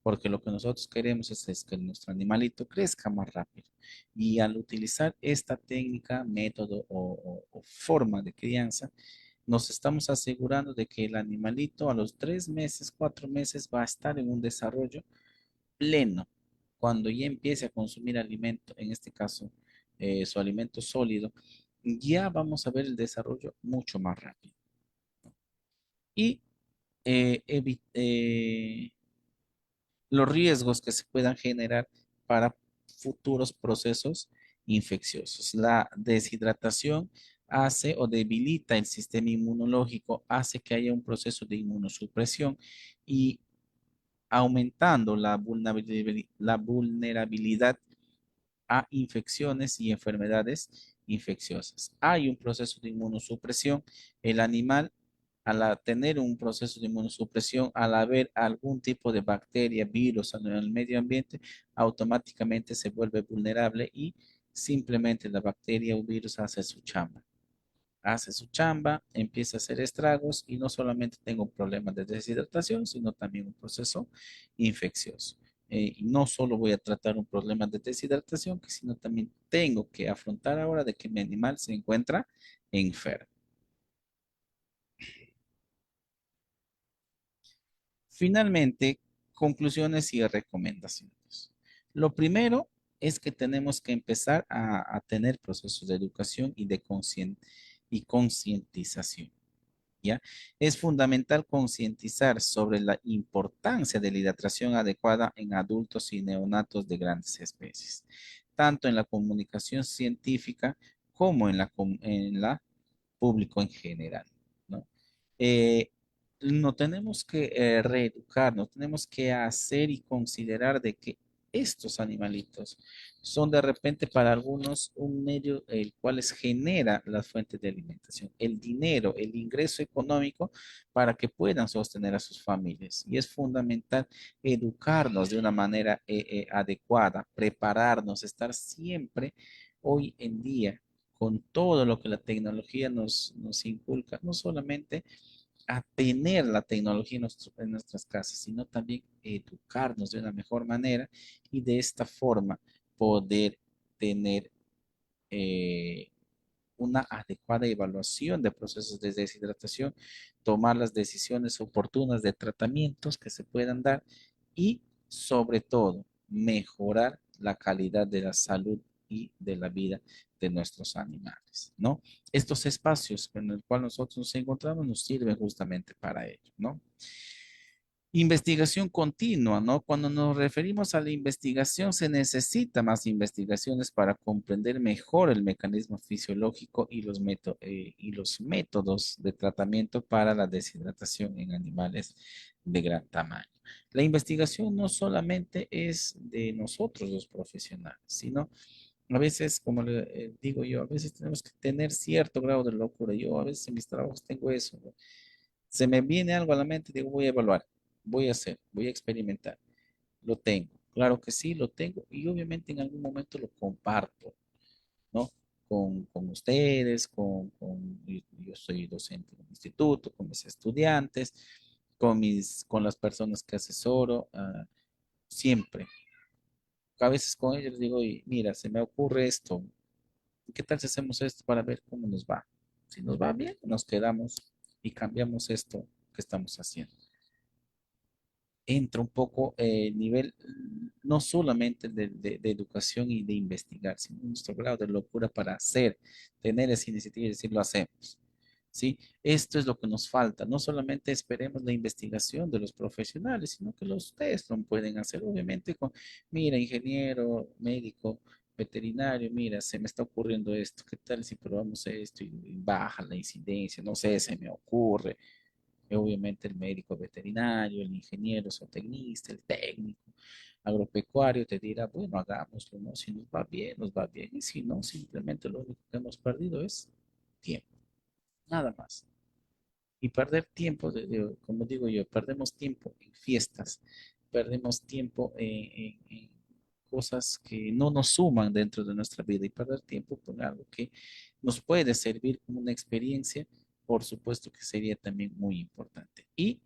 Porque lo que nosotros queremos es que nuestro animalito crezca más rápido. Y al utilizar esta técnica, método o forma de crianza, nos estamos asegurando de que el animalito a los 3 meses, 4 meses va a estar en un desarrollo pleno. Cuando ya empiece a consumir alimento, en este caso su alimento sólido, ya vamos a ver el desarrollo mucho más rápido. Y los riesgos que se puedan generar para futuros procesos infecciosos. La deshidratación hace o debilita el sistema inmunológico, hace que haya un proceso de inmunosupresión y aumentando la vulnerabilidad a infecciones y enfermedades infecciosas. Hay un proceso de inmunosupresión. El animal, tener un proceso de inmunosupresión, al haber algún tipo de bacteria, virus en el medio ambiente, automáticamente se vuelve vulnerable y simplemente la bacteria o virus hace su chamba, empieza a hacer estragos y no solamente tengo un problema de deshidratación, sino también un proceso infeccioso. Y no solo voy a tratar un problema de deshidratación, sino también tengo que afrontar ahora de que mi animal se encuentra enfermo. Finalmente, conclusiones y recomendaciones. Lo primero es que tenemos que empezar a tener procesos de educación y concientización. ¿Ya? Es fundamental concientizar sobre la importancia de la hidratación adecuada en adultos y neonatos de grandes especies, tanto en la comunicación científica como en la público en general, ¿no? Eh, no tenemos que reeducarnos, tenemos que hacer y considerar de que estos animalitos son de repente para algunos un medio el cual les genera las fuentes de alimentación, el dinero, el ingreso económico para que puedan sostener a sus familias. Y es fundamental educarnos de una manera adecuada, prepararnos, estar siempre hoy en día con todo lo que la tecnología nos inculca, no solamente a tener la tecnología en nuestras casas, sino también educarnos de una mejor manera y de esta forma poder tener eh, una adecuada evaluación de procesos de deshidratación, tomar las decisiones oportunas de tratamientos que se puedan dar y sobre todo mejorar la calidad de la salud y de la vida de nuestros animales, ¿no? Estos espacios en el cual nosotros nos encontramos nos sirven justamente para ello, ¿no? Investigación continua, ¿no? Cuando nos referimos a la investigación, se necesita más investigaciones para comprender mejor el mecanismo fisiológico y y los métodos de tratamiento para la deshidratación en animales de gran tamaño. La investigación no solamente es de nosotros los profesionales, sino a veces, como le digo yo, a veces tenemos que tener cierto grado de locura. Yo a veces en mis trabajos tengo eso, ¿no? Se me viene algo a la mente, digo, voy a evaluar, voy a hacer, voy a experimentar. Lo tengo, claro que sí, lo tengo y obviamente en algún momento lo comparto, ¿no? Con ustedes, yo soy docente en un instituto, con mis estudiantes, con las personas que asesoro, siempre. A veces con ellos les digo, "Y mira, se me ocurre esto, ¿qué tal si hacemos esto para ver cómo nos va? Si nos va bien, nos quedamos y cambiamos esto que estamos haciendo. Entra un poco el nivel, no solamente de educación y de investigar, sino nuestro grado de locura para hacer, tener esa iniciativa y decir, lo hacemos. ¿Sí? Esto es lo que nos falta. No solamente esperemos la investigación de los profesionales, sino que los ustedes lo pueden hacer, obviamente, con, mira, ingeniero, médico, veterinario, mira, se me está ocurriendo esto, ¿qué tal si probamos esto y baja la incidencia? No sé, se me ocurre obviamente el médico veterinario, el ingeniero zootecnista, el técnico agropecuario te dirá, bueno, hagámoslo, ¿no? Si nos va bien, y si no, simplemente lo único que hemos perdido es tiempo, nada más. Y perder tiempo, como digo yo, perdemos tiempo en fiestas, perdemos tiempo en cosas que no nos suman dentro de nuestra vida y perder tiempo con algo que nos puede servir como una experiencia, por supuesto que sería también muy importante. Y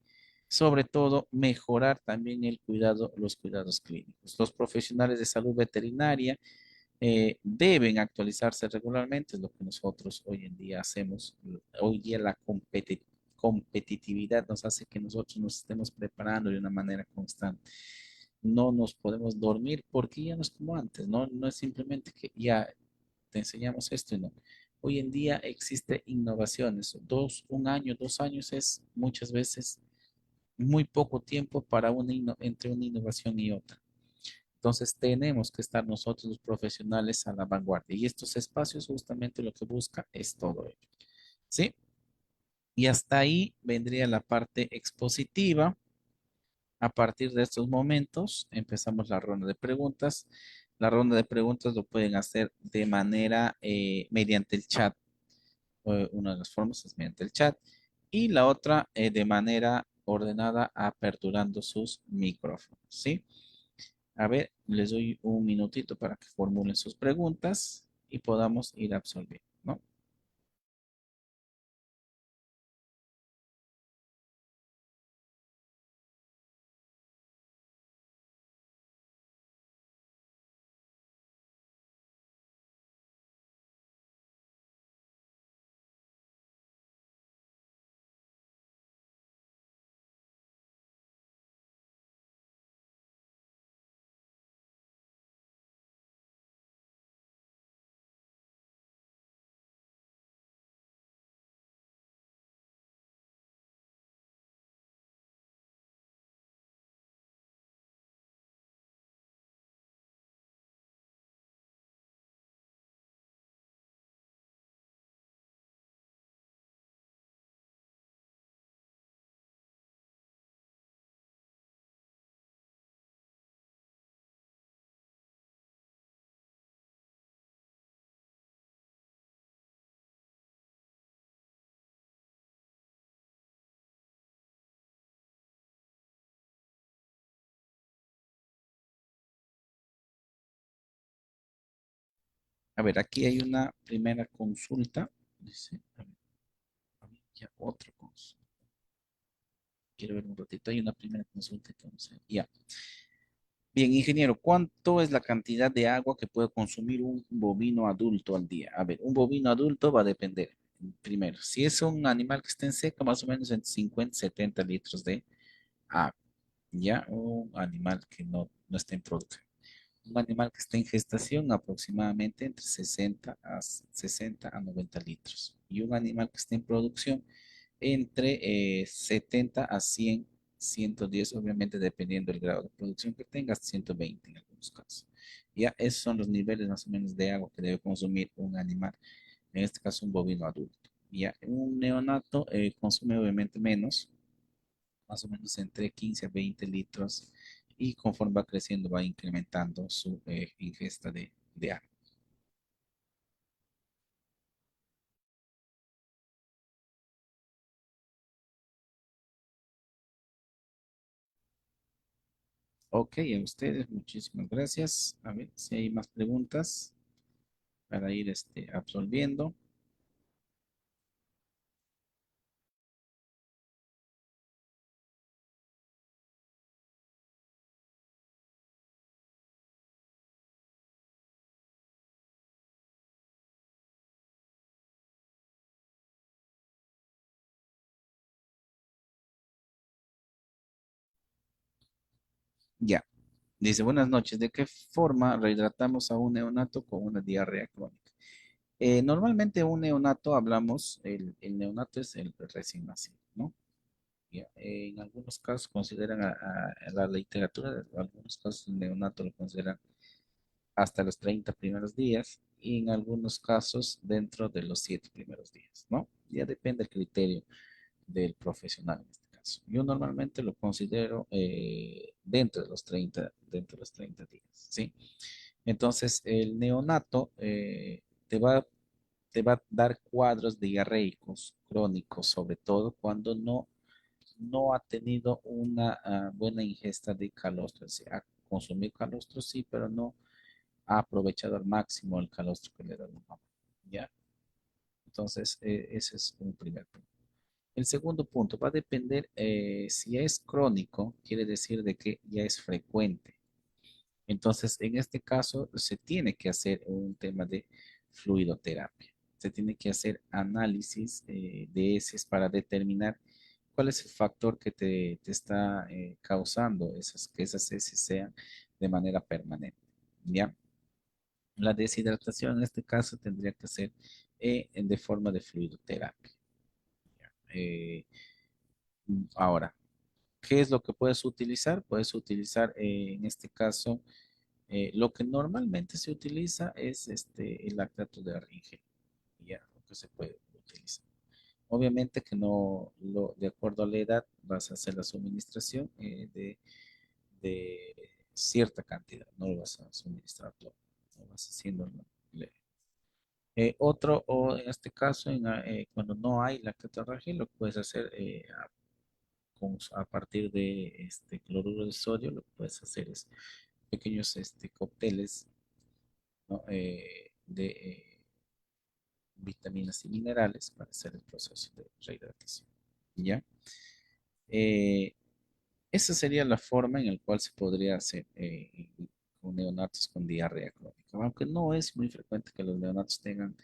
sobre todo, mejorar también el cuidado, los cuidados clínicos. Los profesionales de salud veterinaria deben actualizarse regularmente, es lo que nosotros hoy en día hacemos. Hoy día la competitividad nos hace que nosotros nos estemos preparando de una manera constante. No nos podemos dormir porque ya no es como antes, ¿no? No es simplemente que ya te enseñamos esto y no. Hoy en día existe innovaciones. Un año, 2 años es muchas veces muy poco tiempo para entre una innovación y otra. Entonces tenemos que estar nosotros los profesionales a la vanguardia y estos espacios justamente lo que busca es todo ello. ¿Sí? Y hasta ahí vendría la parte expositiva. A partir de estos momentos empezamos la ronda de preguntas. La ronda de preguntas lo pueden hacer de manera mediante el chat. Una de las formas es mediante el chat y la otra de manera ordenada aperturando sus micrófonos. ¿Sí? A ver, les doy un minutito para que formulen sus preguntas y podamos ir absolviendo, ¿no? A ver, aquí hay una primera consulta. Dice, a ver, ya otra consulta. quiero ver un ratito. Hay una primera consulta que vamos a ver. Ya. Bien, ingeniero, ¿cuánto es la cantidad de agua que puede consumir un bovino adulto al día? A ver, un bovino adulto va a depender. Primero, si es un animal que está en seca, más o menos entre 50 y 70 litros de agua. Ya, un animal que no está en producción. Un animal que está en gestación, aproximadamente entre 60 a 90 litros. Y un animal que está en producción, entre 70 a 100, 110, obviamente dependiendo del grado de producción que tengas, 120 en algunos casos. Ya, esos son los niveles más o menos de agua que debe consumir un animal, en este caso un bovino adulto. Ya, un neonato consume obviamente menos, más o menos entre 15 a 20 litros, y conforme va creciendo va incrementando su ingesta de agua. Ok, a ustedes muchísimas gracias. A ver si hay más preguntas para ir absolviendo. Ya. Dice, buenas noches. ¿De qué forma rehidratamos a un neonato con una diarrea crónica? Normalmente un neonato hablamos, el neonato es el recién nacido, ¿no? Ya, en algunos casos consideran a la literatura, en algunos casos el neonato lo consideran hasta los 30 primeros días y en algunos casos dentro de los 7 primeros días, ¿no? Ya depende del criterio del profesional en este caso. Yo normalmente lo considero dentro de los 30 días, ¿sí? Entonces, el neonato te va a dar cuadros diarreicos crónicos, sobre todo cuando no ha tenido una buena ingesta de calostro. O sea, ha consumido calostro, sí, pero no ha aprovechado al máximo el calostro que le da la mamá. ¿Ya? Entonces, ese es un primer punto. El segundo punto va a depender si es crónico, quiere decir de que ya es frecuente. Entonces, en este caso, se tiene que hacer un tema de fluidoterapia. Se tiene que hacer análisis de heces para determinar cuál es el factor que te está causando que esas heces sean de manera permanente. ¿Ya? La deshidratación en este caso tendría que ser de forma de fluidoterapia. Eh, Ahora, ¿qué es lo que puedes utilizar? Puedes utilizar en este caso lo que normalmente se utiliza es el lactato de arríngel, ya, lo que se puede utilizar. Obviamente que de acuerdo a la edad vas a hacer la suministración de cierta cantidad, no lo vas a suministrar todo, lo vas haciendo leve. O en este caso, cuando no hay lactato de arríngel, lo puedes hacer a partir de cloruro de sodio, lo que puedes hacer es pequeños cócteles, ¿no? De vitaminas y minerales para hacer el proceso de rehidratación. ¿Ya? Eh, Esa sería la forma en la cual se podría hacer con neonatos con diarrea crónica, aunque no es muy frecuente que los neonatos tengan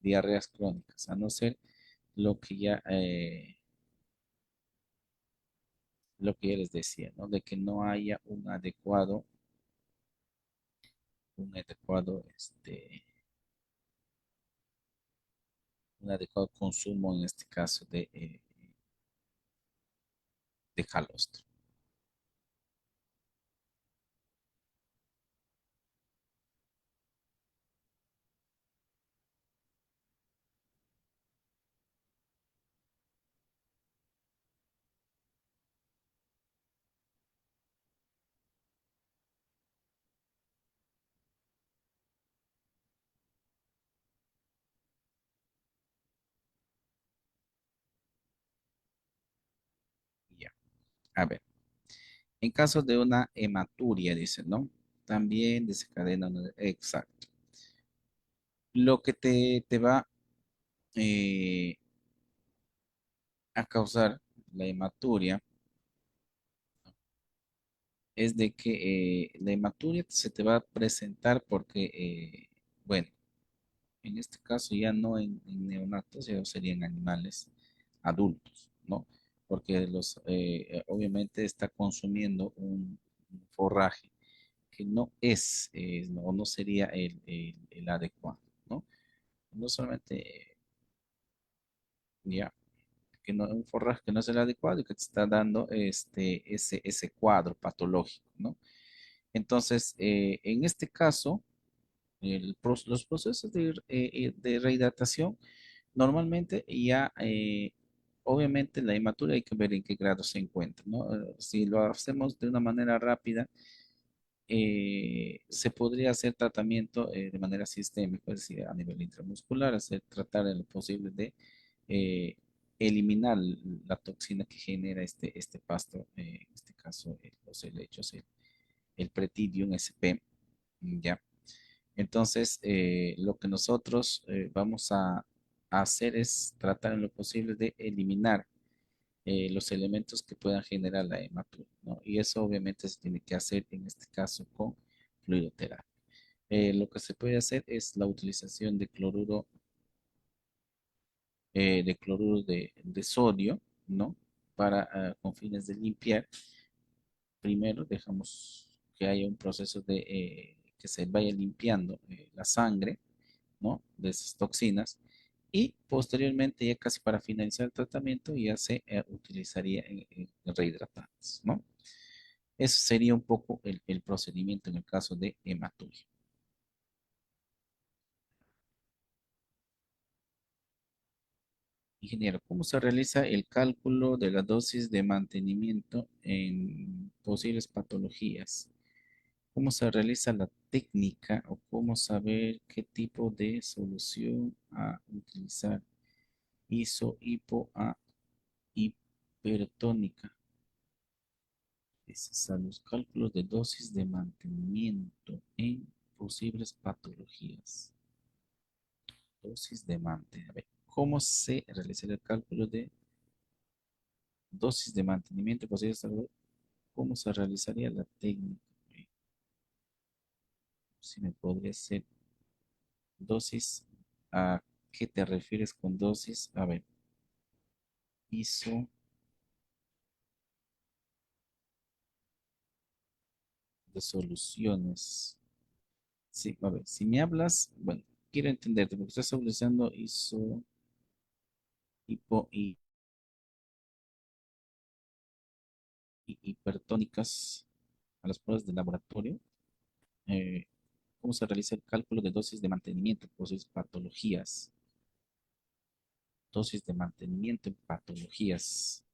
diarreas crónicas, a no ser lo que ya, eh, lo que ya les decía, ¿no? De que no haya un adecuado, un adecuado consumo, en este caso, de calostro. Ya. A ver, en caso de una hematuria, dice, ¿no? También desencadena exacto. Lo que te va eh, a causar la hematuria es de que la hematuria se te va a presentar porque, bueno, en este caso ya no en neonatos, ya serían animales adultos, ¿no? Porque obviamente está consumiendo un forraje que no es, no sería el adecuado, ¿no? No solamente, ya, que no, un forraje que no es el adecuado y que te está dando ese cuadro patológico, ¿no? Entonces, en este caso, los procesos de rehidratación, normalmente ya, obviamente la hematuria hay que ver en qué grado se encuentra, ¿no? Si lo hacemos de una manera rápida, se podría hacer tratamiento de manera sistémica, es decir, a nivel intramuscular, tratar en lo posible de eh, eliminar la toxina que genera este pasto, en este caso los helechos, el Pretidium sp, ¿ya? Entonces, lo que nosotros vamos a hacer es tratar en lo posible de eliminar los elementos que puedan generar la hematura, ¿no? Y eso obviamente se tiene que hacer en este caso con fluidoterapia. Lo que se puede hacer es la utilización de cloruro de sodio, ¿no? Para, con fines de limpiar. Primero dejamos que haya un proceso de que se vaya limpiando la sangre, ¿no? De esas toxinas. Y posteriormente, ya casi para finalizar el tratamiento, ya se utilizaría en rehidratantes, ¿no? Eso sería un poco el procedimiento en el caso de hematuria. Ingeniero, ¿cómo se realiza el cálculo de la dosis de mantenimiento en posibles patologías? ¿Cómo se realiza la técnica o cómo saber qué tipo de solución a utilizar? Iso, hipo, a hipertónica. Esos a los cálculos de dosis de mantenimiento en posibles patologías. Dosis de mantenimiento. A ver, ¿cómo se realiza el cálculo de dosis de mantenimiento en posibles patologías? ¿Cómo se realizaría la técnica? Si me podría ser dosis, ¿a qué te refieres con dosis? A ver, ISO de soluciones. Sí, a ver, si me hablas, bueno, quiero entenderte, porque estás utilizando ISO, hipo y hipertónicas a las pruebas de laboratorio. Eh, ¿Cómo se realiza el cálculo de dosis de mantenimiento por sus patologías? Dosis de mantenimiento en patologías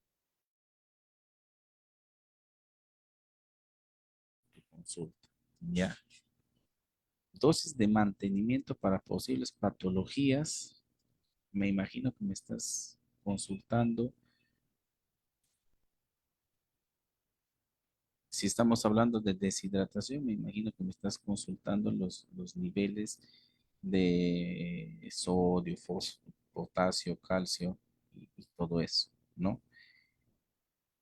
de consulta. Ya. Dosis de mantenimiento para posibles patologías. Me imagino que me estás consultando. Si estamos hablando de deshidratación, me imagino que me estás consultando los niveles de sodio, fósforo, potasio, calcio y todo eso, ¿no?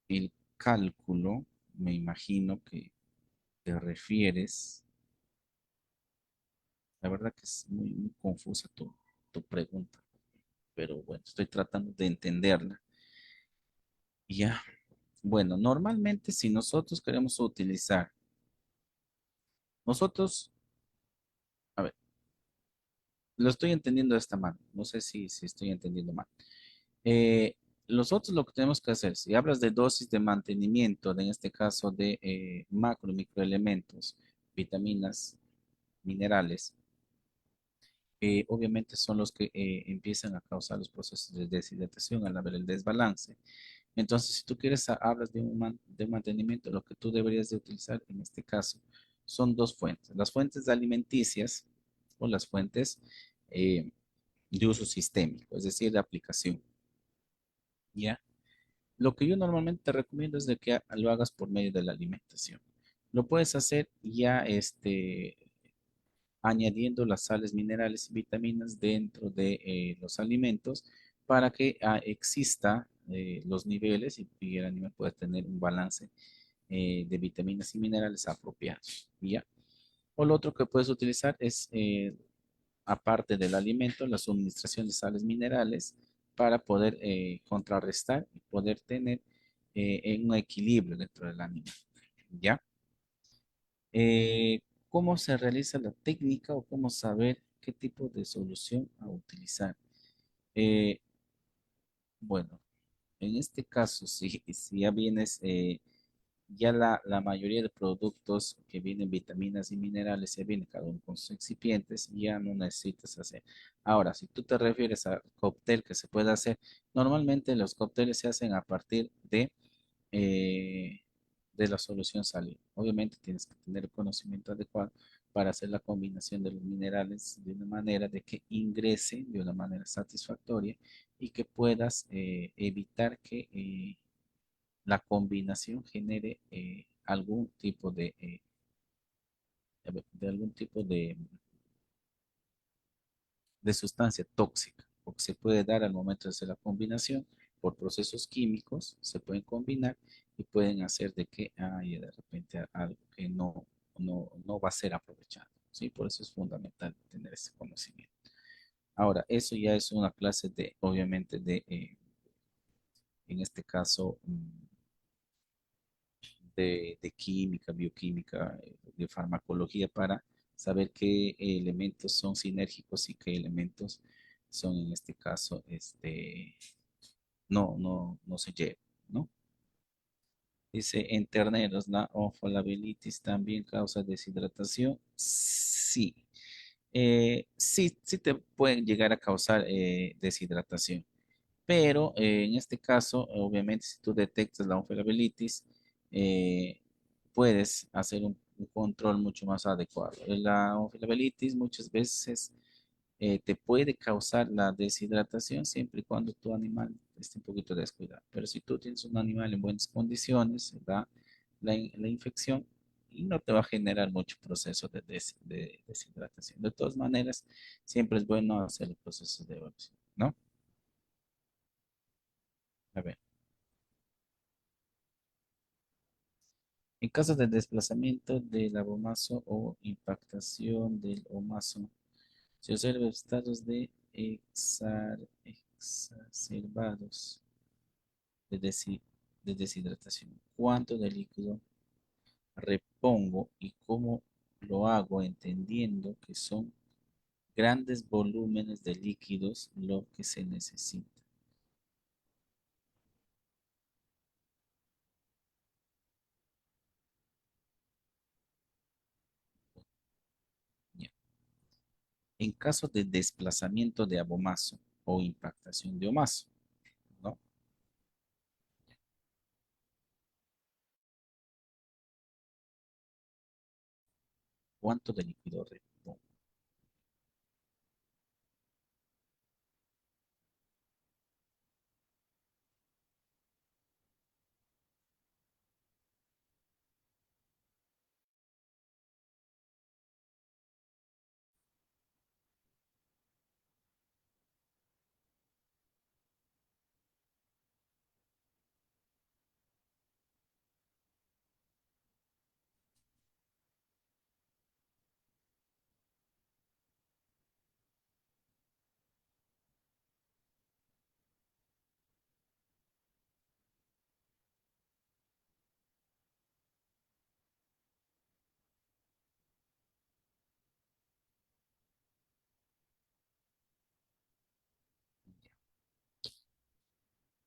El cálculo, me imagino que te refieres, la verdad que es muy confusa tu pregunta, pero bueno, estoy tratando de entenderla. Ya, bueno, normalmente si nosotros queremos utilizar, nosotros, a ver, lo estoy entendiendo de esta manera, no sé si estoy entendiendo mal. Eh, Nosotros lo que tenemos que hacer, si hablas de dosis de mantenimiento, en este caso de macro y microelementos, vitaminas, minerales, obviamente son los que empiezan a causar los procesos de deshidratación al haber el desbalance. Entonces, si tú quieres, hablas de mantenimiento, lo que tú deberías de utilizar en este caso son dos fuentes. Las fuentes alimenticias o las fuentes eh, de uso sistémico, es decir, de aplicación. ¿Ya? Lo que yo normalmente te recomiendo es de que lo hagas por medio de la alimentación. Lo puedes hacer ya añadiendo las sales minerales y vitaminas dentro de los alimentos para que exista los niveles y el animal pueda tener un balance de vitaminas y minerales apropiados. ¿Ya? O lo otro que puedes utilizar es, aparte del alimento, la suministración de sales minerales para poder contrarrestar y poder tener un equilibrio dentro del animal. ¿Ya? ¿Cómo se realiza la técnica o cómo saber qué tipo de solución a utilizar? Eh, bueno, en este caso, si ya vienes, ya la mayoría de productos que vienen vitaminas y minerales, ya vienen cada uno con sus excipientes y ya no necesitas hacer. Ahora, si tú te refieres a cóctel que se puede hacer, normalmente los cócteles se hacen a partir eh, de la solución salina. Obviamente tienes que tener el conocimiento adecuado para hacer la combinación de los minerales de una manera de que ingrese de una manera satisfactoria y que puedas evitar que la combinación genere algún tipo de algún tipo de sustancia tóxica, porque se puede dar al momento de hacer la combinación por procesos químicos, se pueden combinar y pueden hacer de que haya de repente algo que no va a ser aprovechado, ¿sí? Por eso es fundamental tener ese conocimiento. Ahora, eso ya es una clase de, obviamente, en este caso, de química, bioquímica, de farmacología para saber qué elementos son sinérgicos y qué elementos son en este caso, no se llevan, ¿no? Dice, en terneros, la onfolabilitis también causa deshidratación. Sí. Sí te pueden llegar a causar deshidratación. Pero en este caso, obviamente, si tú detectas la onfilabilitis, puedes hacer un control mucho más adecuado. La onfilabilitis muchas veces te puede causar la deshidratación siempre y cuando tu animal esté un poquito descuidado. Pero si tú tienes un animal en buenas condiciones, da la infección y no te va a generar mucho proceso de deshidratación. De todas maneras, siempre es bueno hacer el proceso de evaluación, ¿no? A ver. En caso de desplazamiento del abomazo o impactación del omazo, se observan estados de exacerbados de deshidratación. ¿Cuánto de líquido repongo y cómo lo hago entendiendo que son grandes volúmenes de líquidos lo que se necesita? Ya. En caso de desplazamiento de abomazo o impactación de omazo, ¿no? ¿Cuánto de líquido repongo?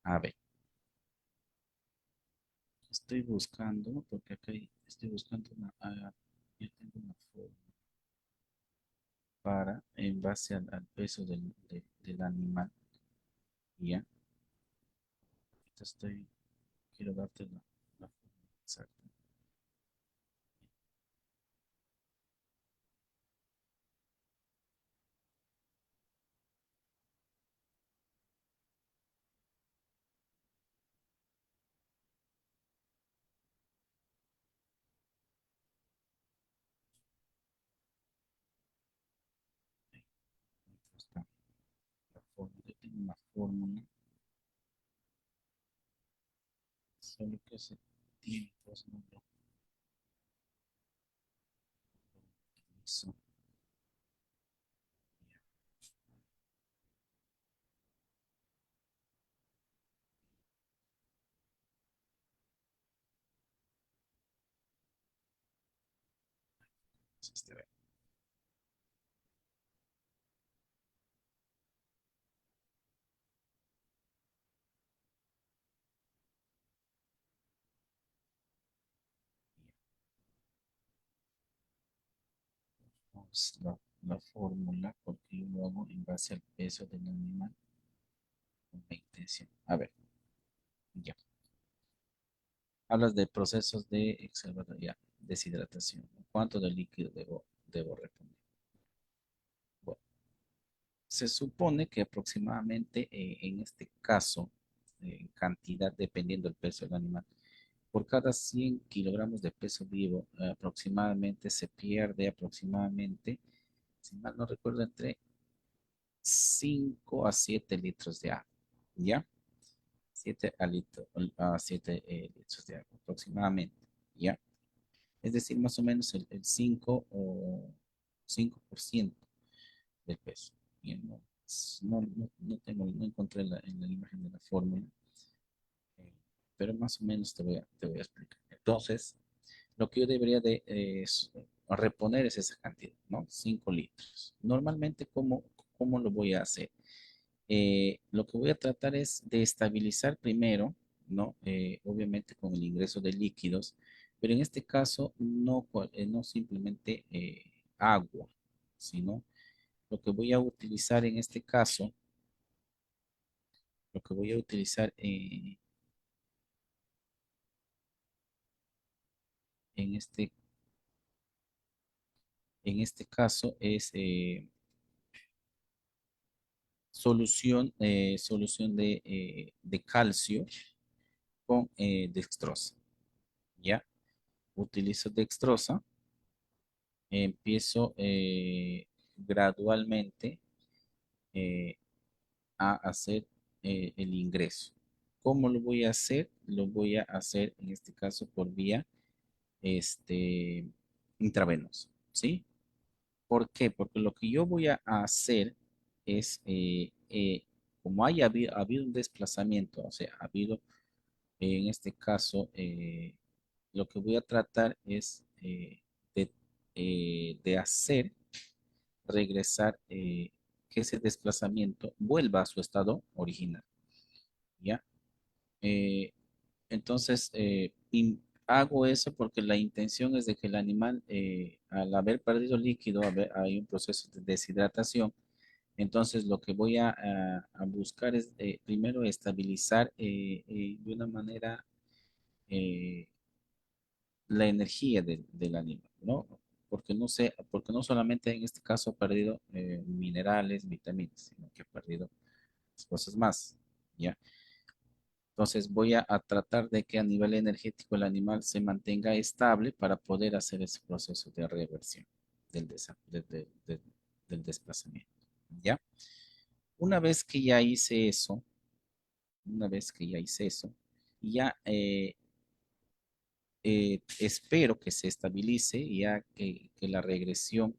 A ver, estoy buscando, porque acá estoy buscando yo tengo una forma para, en base al peso del animal, ¿ya? Ahorita quiero darte la forma exacta. Ahí está la forma. Yo tengo una fórmula Solo que ese tiene, pues no lo utilizo. Este, vamos, la fórmula, porque yo lo hago en base al peso del animal con la intención. A ver, ya. Hablas de procesos de ya, deshidratación. ¿Cuánto de líquido debo reponer? Bueno, se supone que aproximadamente en este caso, en cantidad, dependiendo del peso del animal, por cada 100 kilogramos de peso vivo, aproximadamente se pierde aproximadamente, si mal no recuerdo, entre 5 a 7 litros de agua. ¿Ya? 7 litros de agua aproximadamente. ¿Ya? Es decir, más o menos el 5 o 5% del peso. Bien, no tengo, no encontré en la imagen de la fórmula, eh, pero más o menos te voy a explicar. Entonces, lo que yo debería de reponer es esa cantidad, ¿no? 5 litros. Normalmente, ¿cómo lo voy a hacer? Lo que voy a tratar es de estabilizar primero, ¿no? Obviamente con el ingreso de líquidos, pero en este caso no simplemente agua, sino lo que voy a utilizar en este caso, lo que voy a utilizar en este, en este caso es solución de calcio con dextrosa, ¿ya? Utilizo dextrosa, empiezo gradualmente eh, a hacer el ingreso. ¿Cómo lo voy a hacer? Lo voy a hacer en este caso por vía este, intravenosa, ¿sí? ¿Por qué? Porque lo que yo voy a hacer es, como habido un desplazamiento, o sea, ha habido en este caso, lo que voy a tratar es de hacer regresar que ese desplazamiento vuelva a su estado original, ¿ya? Eh, entonces, hago eso porque la intención es de que el animal, al haber perdido líquido, hay un proceso de deshidratación. Entonces, lo que voy a buscar es primero estabilizar de una manera eh, la energía del animal, ¿no? Porque no solamente en este caso ha perdido minerales, vitaminas, sino que ha perdido cosas más, ¿ya? Entonces voy a tratar de que a nivel energético el animal se mantenga estable para poder hacer ese proceso de reversión del desplazamiento, ¿ya? Una vez que ya hice eso, una vez que ya hice eso, ya espero que se estabilice, ya que la regresión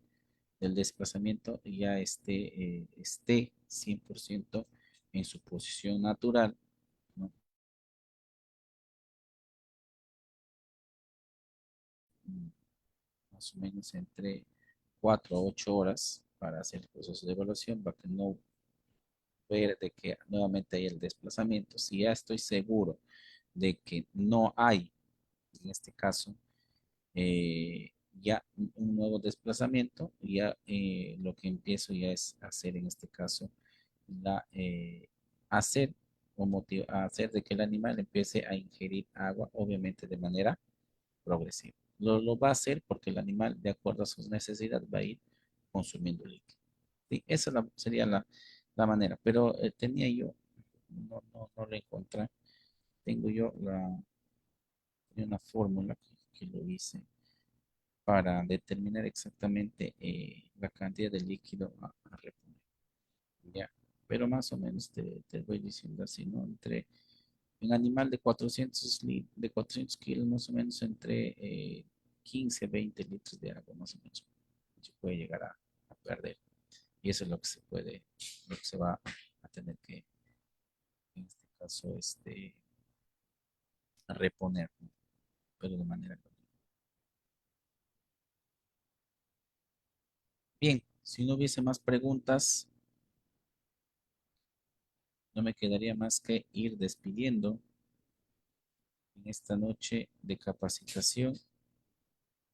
del desplazamiento ya esté 100% en su posición natural, ¿no? Más o menos entre 4 a 8 horas para hacer el proceso de evaluación, para que no ver de que nuevamente hay el desplazamiento. Si ya estoy seguro de que no hay, en este caso, ya un nuevo desplazamiento, ya lo que empiezo ya es hacer en este caso la hacer hacer de que el animal empiece a ingerir agua, obviamente de manera progresiva. Lo va a hacer porque el animal, de acuerdo a sus necesidades, va a ir consumiendo líquido. Sí, esa sería la manera, pero tenía yo, no la encontré, tengo yo tenía una fórmula que lo hice para determinar exactamente la cantidad de líquido a reponer. Ya, pero más o menos te voy diciendo así, ¿no? Entre Un animal de 400 kilos, más o menos entre 15 20 litros de agua, más o menos, se puede llegar a perder. Y eso es lo que lo que se va a tener que, en este caso, reponer, ¿no? Pero de manera continua. Bien, si no hubiese más preguntas, no me quedaría más que ir despidiendo en esta noche de capacitación,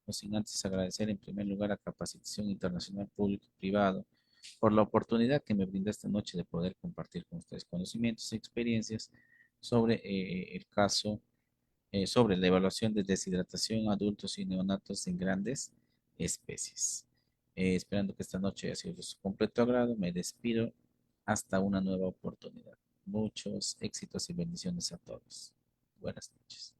no sin antes agradecer en primer lugar a Capacitación Internacional Público y Privado por la oportunidad que me brinda esta noche de poder compartir con ustedes conocimientos y experiencias sobre el caso, sobre la evaluación de deshidratación adultos y neonatos en grandes especies. Esperando que esta noche haya sido de su completo agrado, me despido hasta una nueva oportunidad. Muchos éxitos y bendiciones a todos. Buenas noches.